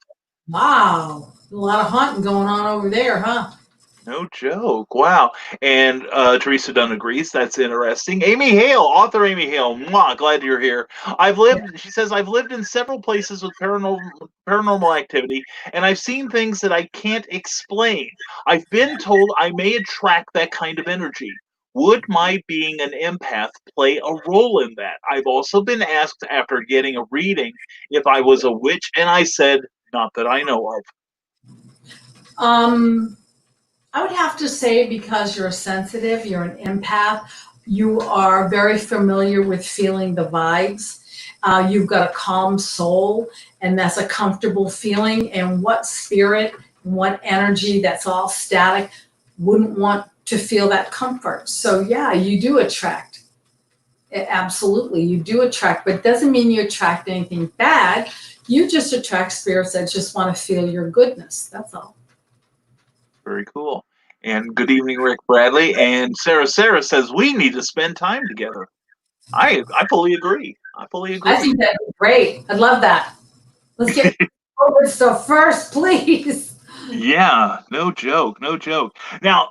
Wow. A lot of haunting going on over there, huh? No joke. Wow. And Teresa Dunn agrees. That's interesting. Amy Hale, author Amy Hale. Mwah, glad you're here. She says, I've lived in several places with paranormal activity, and I've seen things that I can't explain. I've been told I may attract that kind of energy. Would my being an empath play a role in that? I've also been asked after getting a reading if I was a witch, and I said, not that I know of. I would have to say, because you're sensitive, you're an empath, you are very familiar with feeling the vibes. You've got a calm soul, and that's a comfortable feeling. And what spirit, what energy that's all static wouldn't want to feel that comfort? So yeah, you do attract. Absolutely, you do attract, but it doesn't mean you attract anything bad. You just attract spirits that just want to feel your goodness. That's all. Very cool. And good evening, Rick Bradley. And Sarah says we need to spend time together. I fully agree. I think that'd be great. I'd love that. Let's get over stuff first, please. Yeah, no joke. Now,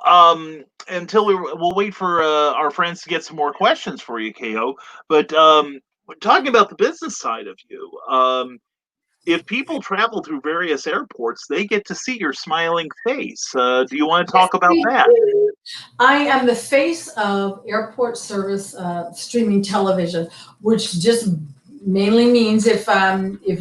until we'll wait for our friends to get some more questions for you, KO. But we're talking about the business side of you. If people travel through various airports, they get to see your smiling face. Do you want to talk about that? I am the face of airport service streaming television, which just mainly means if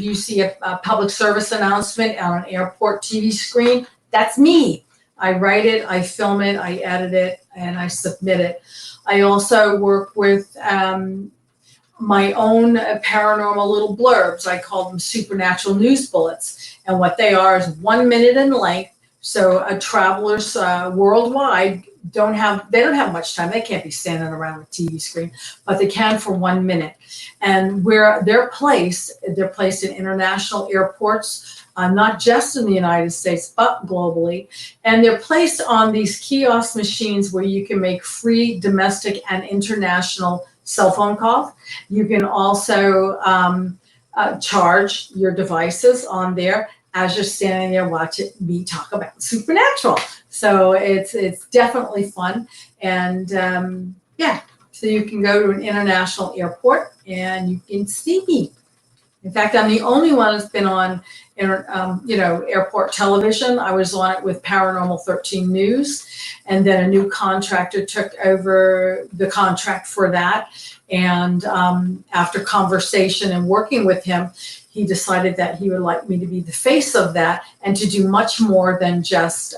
you see a public service announcement on an airport TV screen, that's me. I write it, I film it, I edit it, and I submit it. I also work with my own paranormal little blurbs. I call them supernatural news bullets. And what they are is 1 minute in length. So travelers worldwide don't have much time. They can't be standing around a TV screen, but they can for 1 minute. And where they're placed in international airports, not just in the United States, but globally. And they're placed on these kiosk machines where you can make free domestic and international cell phone calls. You can also charge your devices on there as you're standing there watching me talk about supernatural. So it's definitely fun. And so you can go to an international airport and you can see me. In fact, I'm the only one that's been on airport television. I was on it with Paranormal 13 News, and then a new contractor took over the contract for that. And after conversation and working with him, he decided that he would like me to be the face of that and to do much more than just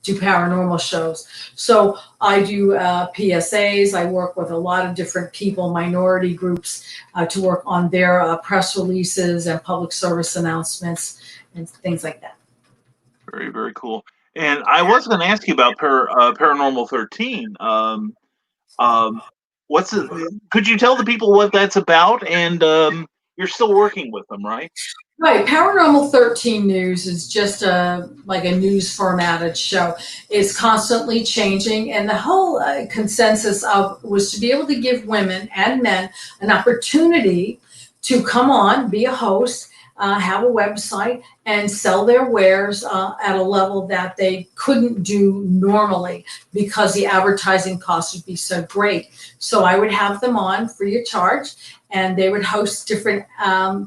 do paranormal shows. So I do PSAs. I work with a lot of different people, minority groups, to work on their press releases and public service announcements and things like that. Very, very cool. And I was going to ask you about Paranormal 13. Could you tell the people what that's about? And you're still working with them, right? Right, Paranormal 13 News is just like a news formatted show. It's constantly changing, and the whole consensus of was to be able to give women and men an opportunity to come on, be a host, have a website, and sell their wares at a level that they couldn't do normally because the advertising cost would be so great. So I would have them on free of charge, and they would host different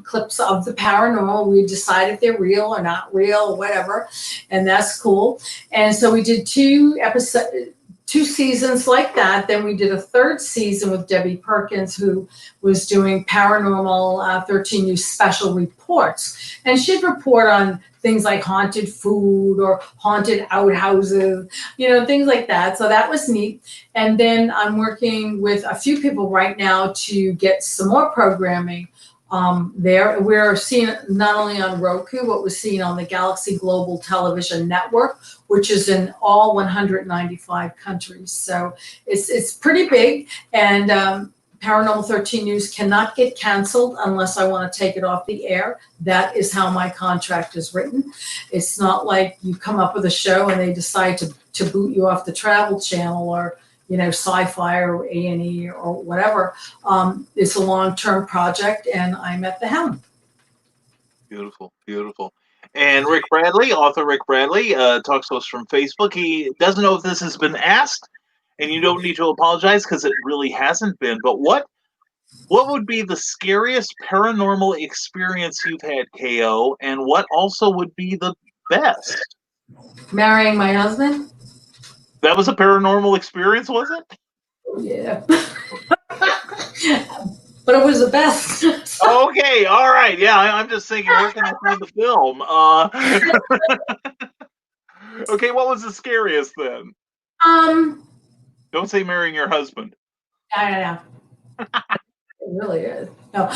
clips of the paranormal. We decide if they're real or not real or whatever, and that's cool. And so we did two seasons like that. Then we did a third season with Debbie Perkins, who was doing Paranormal 13 News special reports. And she'd report on things like haunted food or haunted outhouses, things like that. So that was neat. And then I'm working with a few people right now to get some more programming there. We're seen not only on Roku, but we're seen on the Galaxy Global Television Network, which is in all 195 countries. So it's pretty big. And Paranormal 13 News cannot get canceled unless I want to take it off the air. That is how my contract is written. It's not like you come up with a show and they decide to boot you off the Travel Channel or Sci-Fi or A&E or whatever. It's a long-term project, and I'm at the helm. Beautiful, beautiful. And Rick Bradley, author Rick Bradley, talks to us from Facebook. He doesn't know if this has been asked, and you don't need to apologize because it really hasn't been. But what would be the scariest paranormal experience you've had, KO, and what also would be the best? Marrying my husband. That was a paranormal experience, was it? Yeah. But it was the best. Okay, all right. Yeah, I'm just thinking, where can I find the film? Okay, what was the scariest then? Don't say marrying your husband. Yeah. It really is. No.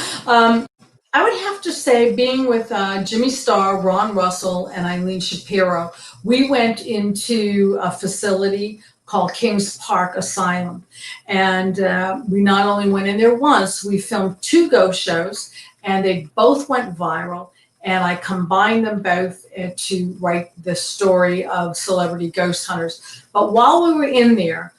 I would have to say being with Jimmy Starr, Ron Russell, and Eileen Shapiro, we went into a facility called Kings Park Asylum. And we not only went in there once, we filmed 2 ghost shows, and they both went viral. And I combined them both to write the story of celebrity ghost hunters. But while we were in there,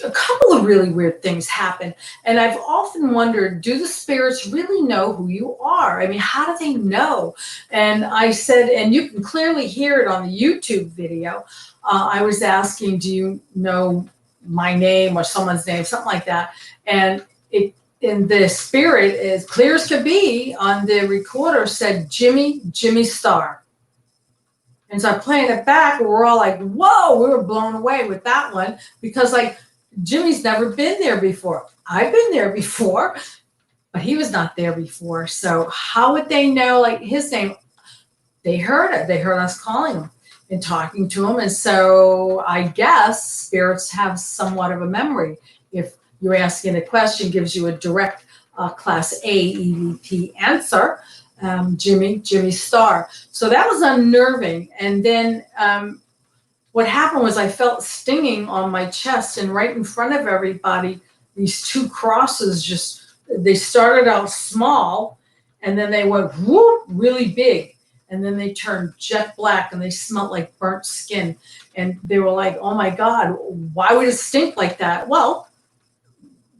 a couple of really weird things happen. And I've often wondered, do the spirits really know who you are? I mean, how do they know? And I said, and you can clearly hear it on the YouTube video. I was asking, do you know my name or someone's name, something like that. And the spirit, as clear as could be, on the recorder said, Jimmy Starr. And so I'm playing it back, and we're all like, whoa, we were blown away with that one, because Jimmy's never been there before. I've been there before, but he was not there before. So how would they know his name? They heard it. They heard us calling him and talking to him. And so I guess spirits have somewhat of a memory. If you're asking a question, gives you a direct class A EVP answer. Jimmy Starr. So that was unnerving. And then what happened was I felt stinging on my chest, and right in front of everybody, these 2 crosses they started out small, and then they went whoop, really big. And then they turned jet black, and they smelled like burnt skin. And they were like, oh my God, why would it stink like that? Well,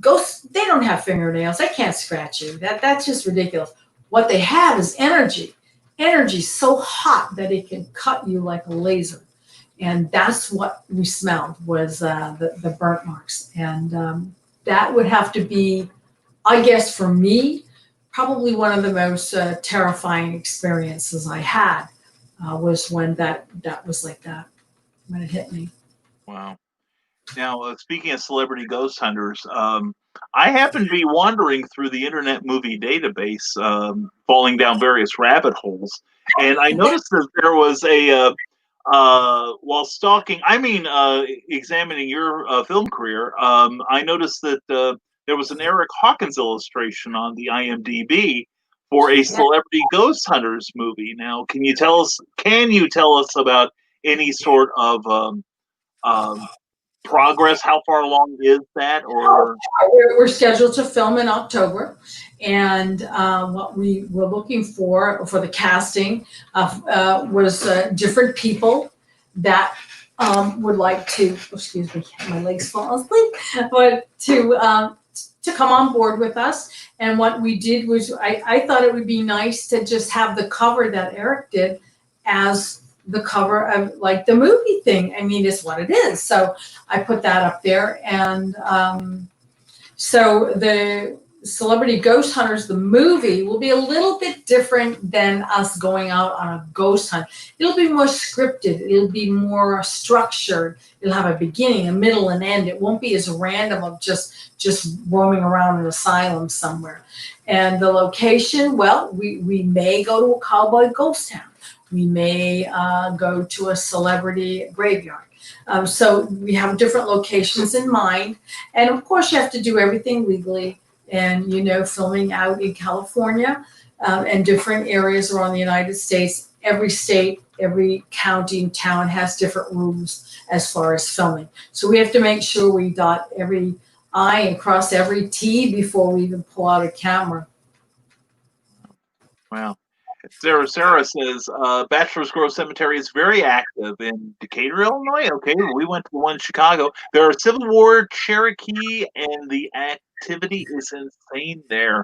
ghosts, they don't have fingernails. They can't scratch you. That's just ridiculous. What they have is energy. Energy so hot that it can cut you like a laser. And that's what we smelled, was the burnt marks. And that would have to be, I guess for me, probably one of the most terrifying experiences I had was when that was like that, when it hit me. Wow. Now, speaking of celebrity ghost hunters, I happen to be wandering through the Internet Movie Database, falling down various rabbit holes, and I noticed that there was while stalking, examining your film career, I noticed that there was an Eric Hawkins illustration on the IMDb for a celebrity ghost hunters movie. Now, can you tell us about any sort of progress? How far along is that? Or We're scheduled to film in October, and what we were looking for the casting was different people that would like to. Excuse me, my legs fall asleep. But to come on board with us. And what we did was I thought it would be nice to just have the cover that Eric did as the cover of like the movie thing. I mean, it's what it is. So I put that up there. And so the Celebrity Ghost Hunters, the movie, will be a little bit different than us going out on a ghost hunt. It'll be more scripted. It'll be more structured. It'll have a beginning, a middle, and end. It won't be as random of just roaming around an asylum somewhere. And the location, well, we may go to a cowboy ghost town. We may go to a celebrity graveyard. So we have different locations in mind. And of course, you have to do everything legally. And, filming out in California and different areas around the United States, every state, every county and town has different rules as far as filming. So we have to make sure we dot every I and cross every T before we even pull out a camera. wow. Sarah says Bachelor's Grove Cemetery is very active in Decatur, Illinois. Okay, we went to the one in Chicago. There are Civil War, Cherokee, and the activity is insane there.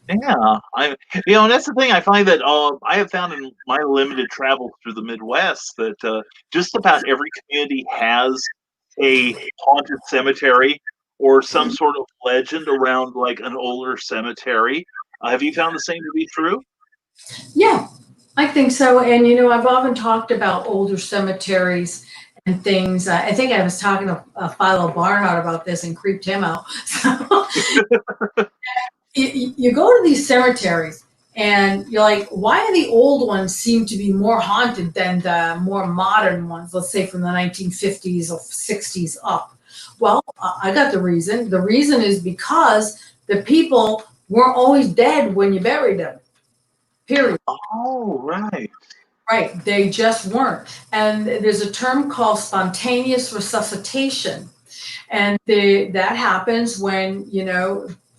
Yeah, and that's the thing. I find that I have found in my limited travels through the Midwest that just about every community has a haunted cemetery or some sort of legend around like an older cemetery. Have you found the same to be true? Yeah, I think so. And, I've often talked about older cemeteries and things. I think I was talking to Philo Barnhart about this and creeped him out. So, you go to these cemeteries and you're like, why do the old ones seem to be more haunted than the more modern ones, let's say from the 1950s or 60s up? Well, I got the reason. The reason is because the people weren't always dead when you buried them, period. Oh, right. Right, they just weren't. And there's a term called spontaneous resuscitation. And that happens when,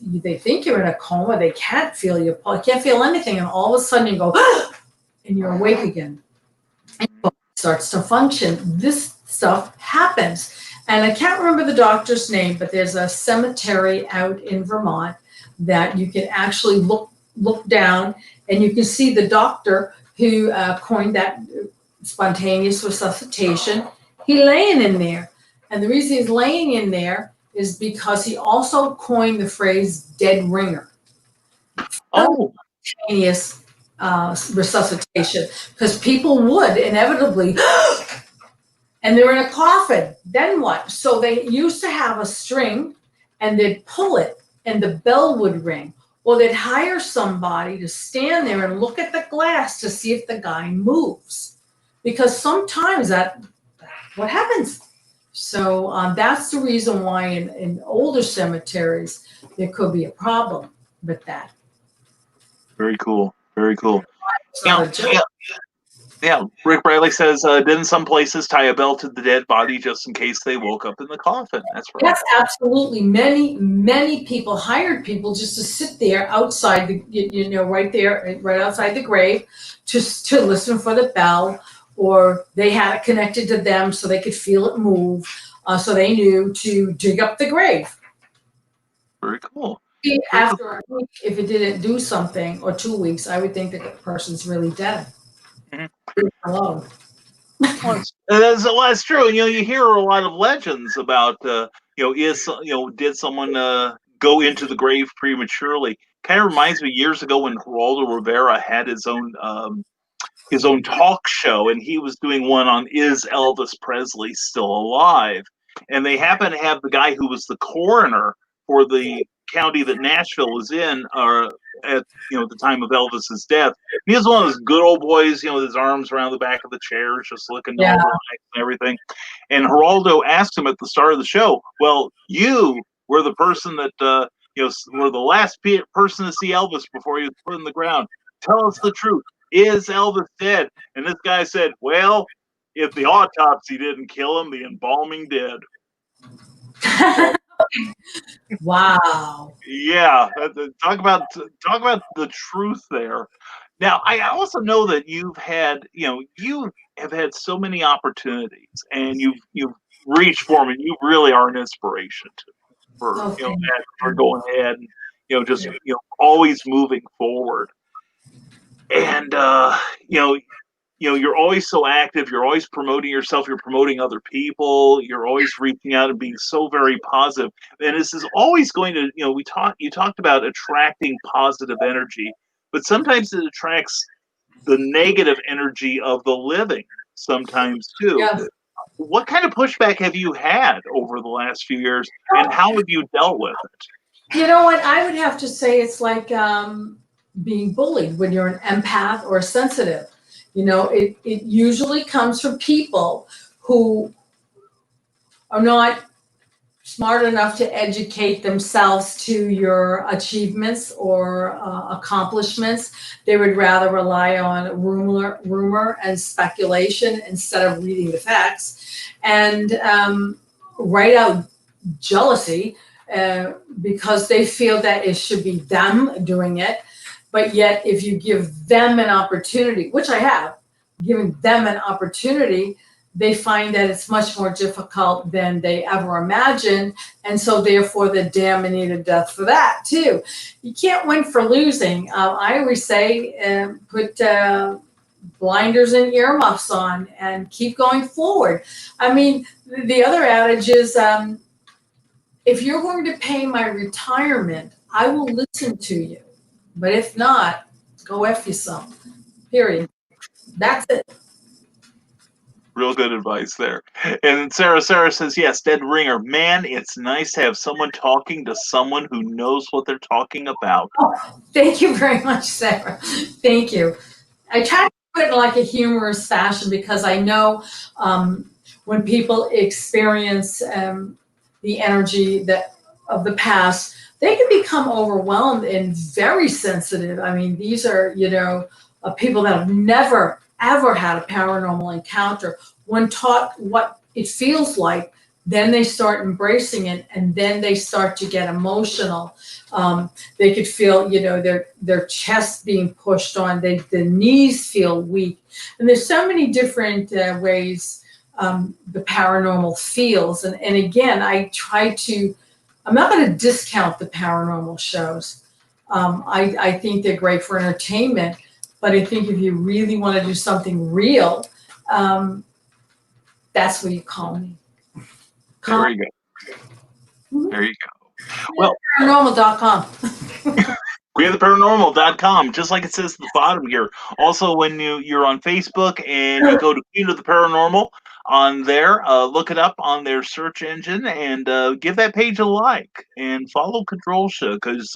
they think you're in a coma, they can't feel you, can't feel anything, and all of a sudden you go, and you're awake again. And your body starts to function. This stuff happens. And I can't remember the doctor's name, but there's a cemetery out in Vermont that you can actually look down and you can see the doctor who coined that spontaneous resuscitation. He laying in there. And the reason he's laying in there is because he also coined the phrase dead ringer. Oh. Spontaneous resuscitation. Because people would inevitably, and they're in a coffin. Then what? So they used to have a string and they'd pull it and the bell would ring. Well, they'd hire somebody to stand there and look at the glass to see if the guy moves. Because sometimes that's what happens. So that's the reason why in older cemeteries, there could be a problem with that. Very cool. Very cool. Yeah. Yeah, Rick Bradley says, didn't some places tie a belt to the dead body just in case they woke up in the coffin? That's right. Yes, absolutely. Many people hired people just to sit there outside the, right there, right outside the grave, just to listen for the bell, or they had it connected to them so they could feel it move, so they knew to dig up the grave. Very cool. After a week, if it didn't do something, or 2 weeks, I would think that the person's really dead. Mm-hmm. Hello. That's true. And, you hear a lot of legends about, did someone go into the grave prematurely? Kind of reminds me years ago when Geraldo Rivera had his own talk show, and he was doing one on Is Elvis Presley Still Alive? And they happened to have the guy who was the coroner for the county that Nashville was in at the time of Elvis's death. He was one of those good old boys, with his arms around the back of the chairs, just looking all nice and everything. And Geraldo asked him at the start of the show, well, you were the person that, were the last person to see Elvis before he was put in the ground. Tell us the truth. Is Elvis dead? And this guy said, well, if the autopsy didn't kill him, the embalming did. Wow. Yeah, talk about the truth there. Now, I also know that you have had so many opportunities, and you've reached for them, and you really are an inspiration for Okay. for going ahead and just always moving forward. And you're always so active. You're always promoting yourself. You're promoting other people. You're always reaching out and being so very positive. And this is always going to, you talked about attracting positive energy, but sometimes it attracts the negative energy of the living sometimes too. Yeah. What kind of pushback have you had over the last few years, and how have you dealt with it? You know what? I would have to say it's like being bullied when you're an empath or sensitive. It usually comes from people who are not smart enough to educate themselves to your achievements or accomplishments. They would rather rely on rumor and speculation instead of reading the facts, and write out jealousy because they feel that it should be them doing it. But yet, if you give them an opportunity, which I have, giving them an opportunity, they find that it's much more difficult than they ever imagined. And so therefore, they're damned and needed death for that too. You can't win for losing. I always say, put blinders and earmuffs on and keep going forward. I mean, the other adage is, if you're going to pay my retirement, I will listen to you. But if not, go F yourself. Period. That's it. Real good advice there. And Sarah says, yes, dead ringer. Man, it's nice to have someone talking to someone who knows what they're talking about. Oh, thank you very much, Sarah. Thank you. I try to put it in like a humorous fashion because I know when people experience the energy of the past, they can become overwhelmed and very sensitive. I mean, these are, people that have never, ever had a paranormal encounter. When taught what it feels like, then they start embracing it, and then they start to get emotional. They could feel, their chest being pushed on, the knees feel weak. And there's so many different ways the paranormal feels. And again, I'm not going to discount the paranormal shows. I think they're great for entertainment, but I think if you really want to do something real, that's where you call me. There you go. There you go. Well, paranormal.com. We have the paranormal.com, just like it says at the bottom here. Also, when you're on Facebook and you go to Queen of the Paranormal on there, look it up on their search engine and give that page a like and follow Kadrolsha because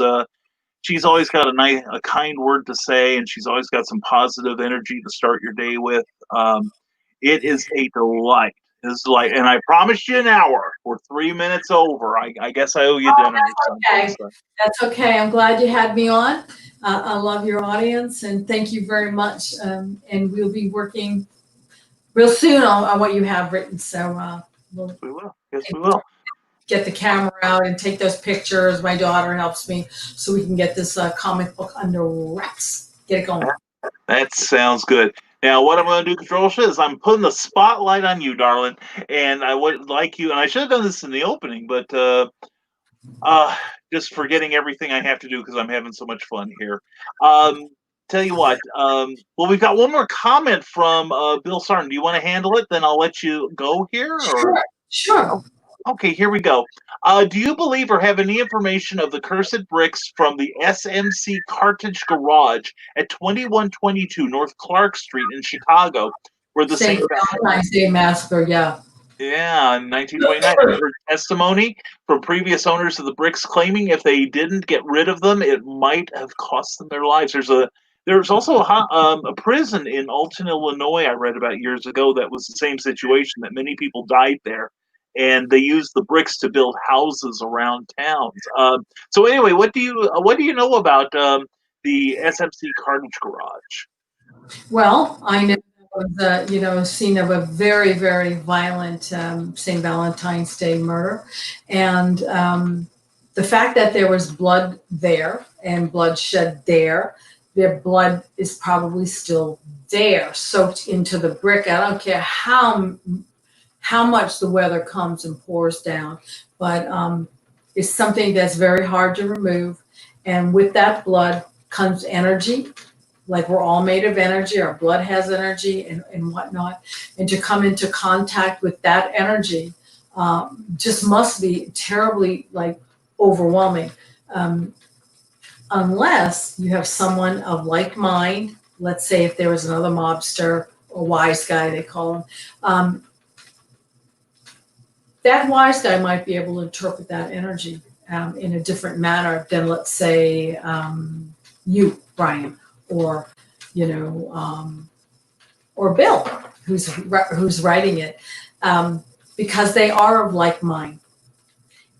she's always got a kind word to say, and she's always got some positive energy to start your day with. It is a delight. It's like, and I promised you an hour. We're 3 minutes over. I guess I owe you dinner. That's okay. That's okay. I'm glad you had me on. I love your audience, and thank you very much. And we'll be working real soon on what you have written. So we will. Yes, we will. Get the camera out and take those pictures. My daughter helps me so we can get this comic book under wraps. Get it going. That sounds good. Now, what I'm going to do, Kadrolsha, is I'm putting the spotlight on you, darling, and I would like you, and I should have done this in the opening, but just forgetting everything I have to do because I'm having so much fun here. Tell you what, well, we've got one more comment from Bill Sarn. Do you want to handle it? Then I'll let you go here. Or? Sure. Okay, here we go. Do you believe or have any information of the cursed bricks from the SMC Cartridge garage at 2122 North Clark Street in Chicago, where the St. Valentine's Day Massacre, yeah. Yeah, in 1929, I heard testimony from previous owners of the bricks claiming if they didn't get rid of them, it might have cost them their lives. There's also a prison in Alton, Illinois, I read about years ago that was the same situation, that many people died there, and they used the bricks to build houses around towns. So anyway, what do you know about the SMC Cartridge garage? Well, I know was a scene of a very, very violent St. Valentine's Day murder. And the fact that there was blood there and bloodshed there, their blood is probably still there, soaked into the brick. I don't care how much the weather comes and pours down, but it's something that's very hard to remove. And with that blood comes energy. Like, we're all made of energy, our blood has energy and whatnot. And to come into contact with that energy just must be terribly, like, overwhelming. Unless you have someone of like mind, let's say if there was another mobster or wise guy, they call him, that wise guy might be able to interpret that energy in a different manner than, let's say, you, Brian, or or Bill, who's writing it, because they are of like mind.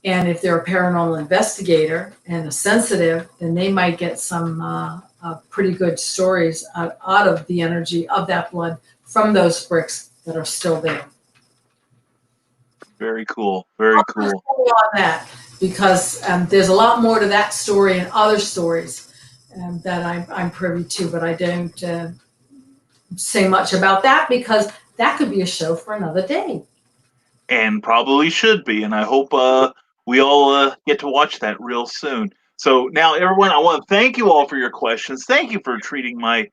And if they're a paranormal investigator and a sensitive, then they might get some pretty good stories out of the energy of that blood from those bricks that are still there. Very cool. Very cool. On that, because there's a lot more to that story and other stories that I'm privy to, but I don't say much about that because that could be a show for another day. And probably should be. And I hope we all get to watch that real soon. So now, everyone, I want to thank you all for your questions. Thank you for treating my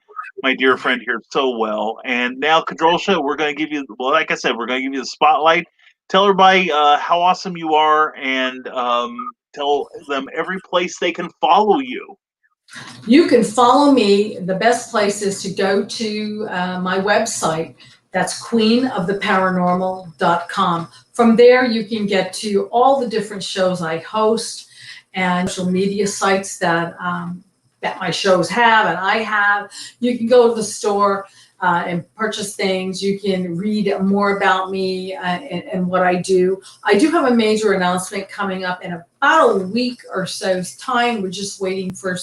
dear friend here so well. And now, Kadrolsha, we're going to give you, well, like I said, we're going to give you the spotlight. Tell everybody how awesome you are, and tell them every place they can follow you. You can follow me. The best place is to go to my website. That's queenoftheparanormal.com. From there, you can get to all the different shows I host and social media sites that my shows have and I have. You can go to the store and purchase things. You can read more about me and what I do. I do have a major announcement coming up in about a week or so's time. We're just waiting for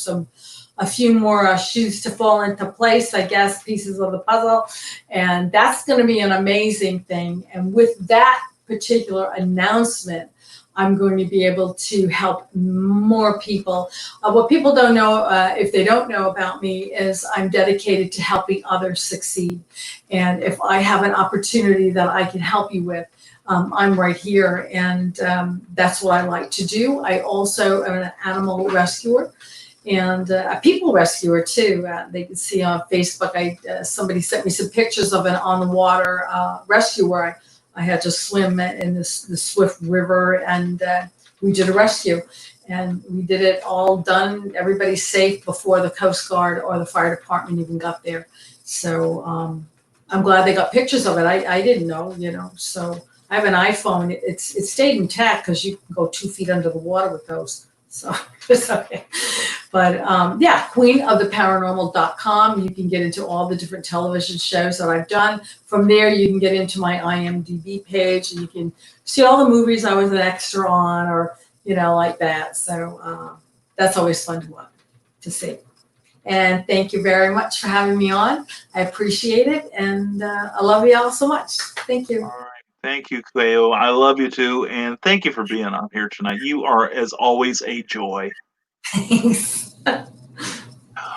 a few more shoes to fall into place, I guess, pieces of the puzzle. And that's going to be an amazing thing. And with that particular announcement, I'm going to be able to help more people. What people don't know, if they don't know about me, is I'm dedicated to helping others succeed. And if I have an opportunity that I can help you with, I'm right here. And that's what I like to do. I also am an animal rescuer and a people rescuer too. They can see on Facebook, somebody sent me some pictures of an on the water rescue where I had to swim in the swift river, and we did a rescue, and we did it all done. Everybody's safe before the Coast Guard or the fire department even got there. So I'm glad they got pictures of it. I didn't know, So I have an iPhone. It stayed intact because you can go 2 feet under the water with those. So it's okay. But queenoftheparanormal.com. You can get into all the different television shows that I've done. From there, you can get into my IMDb page, and you can see all the movies I was an extra on, or like that. So that's always fun to see. And thank you very much for having me on. I appreciate it, and I love you all so much. Thank you. All right. Thank you, Cleo. I love you too, and thank you for being on here tonight. You are, as always, a joy. Thanks.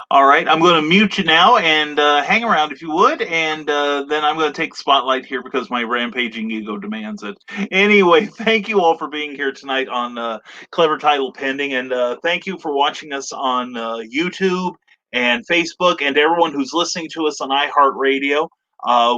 All right, I'm going to mute you now, and hang around if you would, and then I'm going to take the spotlight here because my rampaging ego demands it. Anyway, thank you all for being here tonight on Clever Title Pending, and thank you for watching us on YouTube and Facebook, and everyone who's listening to us on iHeartRadio.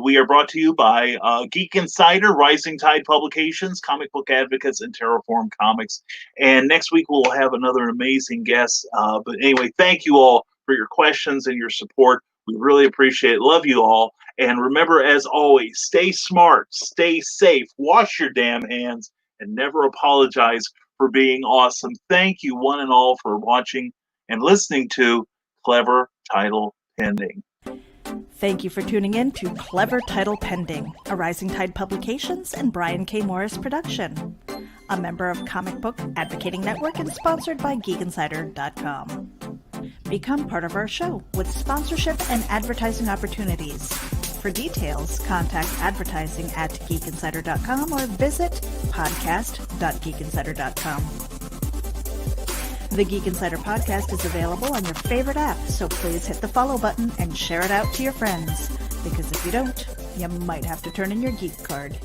We are brought to you by Geek Insider, Rising Tide Publications, Comic Book Advocates, and Terraform Comics. And next week we'll have another amazing guest. But anyway, thank you all for your questions and your support. We really appreciate it. Love you all. And remember, as always, stay smart, stay safe, wash your damn hands, and never apologize for being awesome. Thank you, one and all, for watching and listening to Clever Title Pending. Thank you for tuning in to Clever Title Pending, a Rising Tide Publications and Brian K. Morris production. A member of Comic Book Advocating Network and sponsored by GeekInsider.com. Become part of our show with sponsorship and advertising opportunities. For details, contact advertising at geekinsider.com or visit podcast.geekinsider.com. The Geek Insider podcast is available on your favorite app, so please hit the follow button and share it out to your friends. Because if you don't, you might have to turn in your geek card.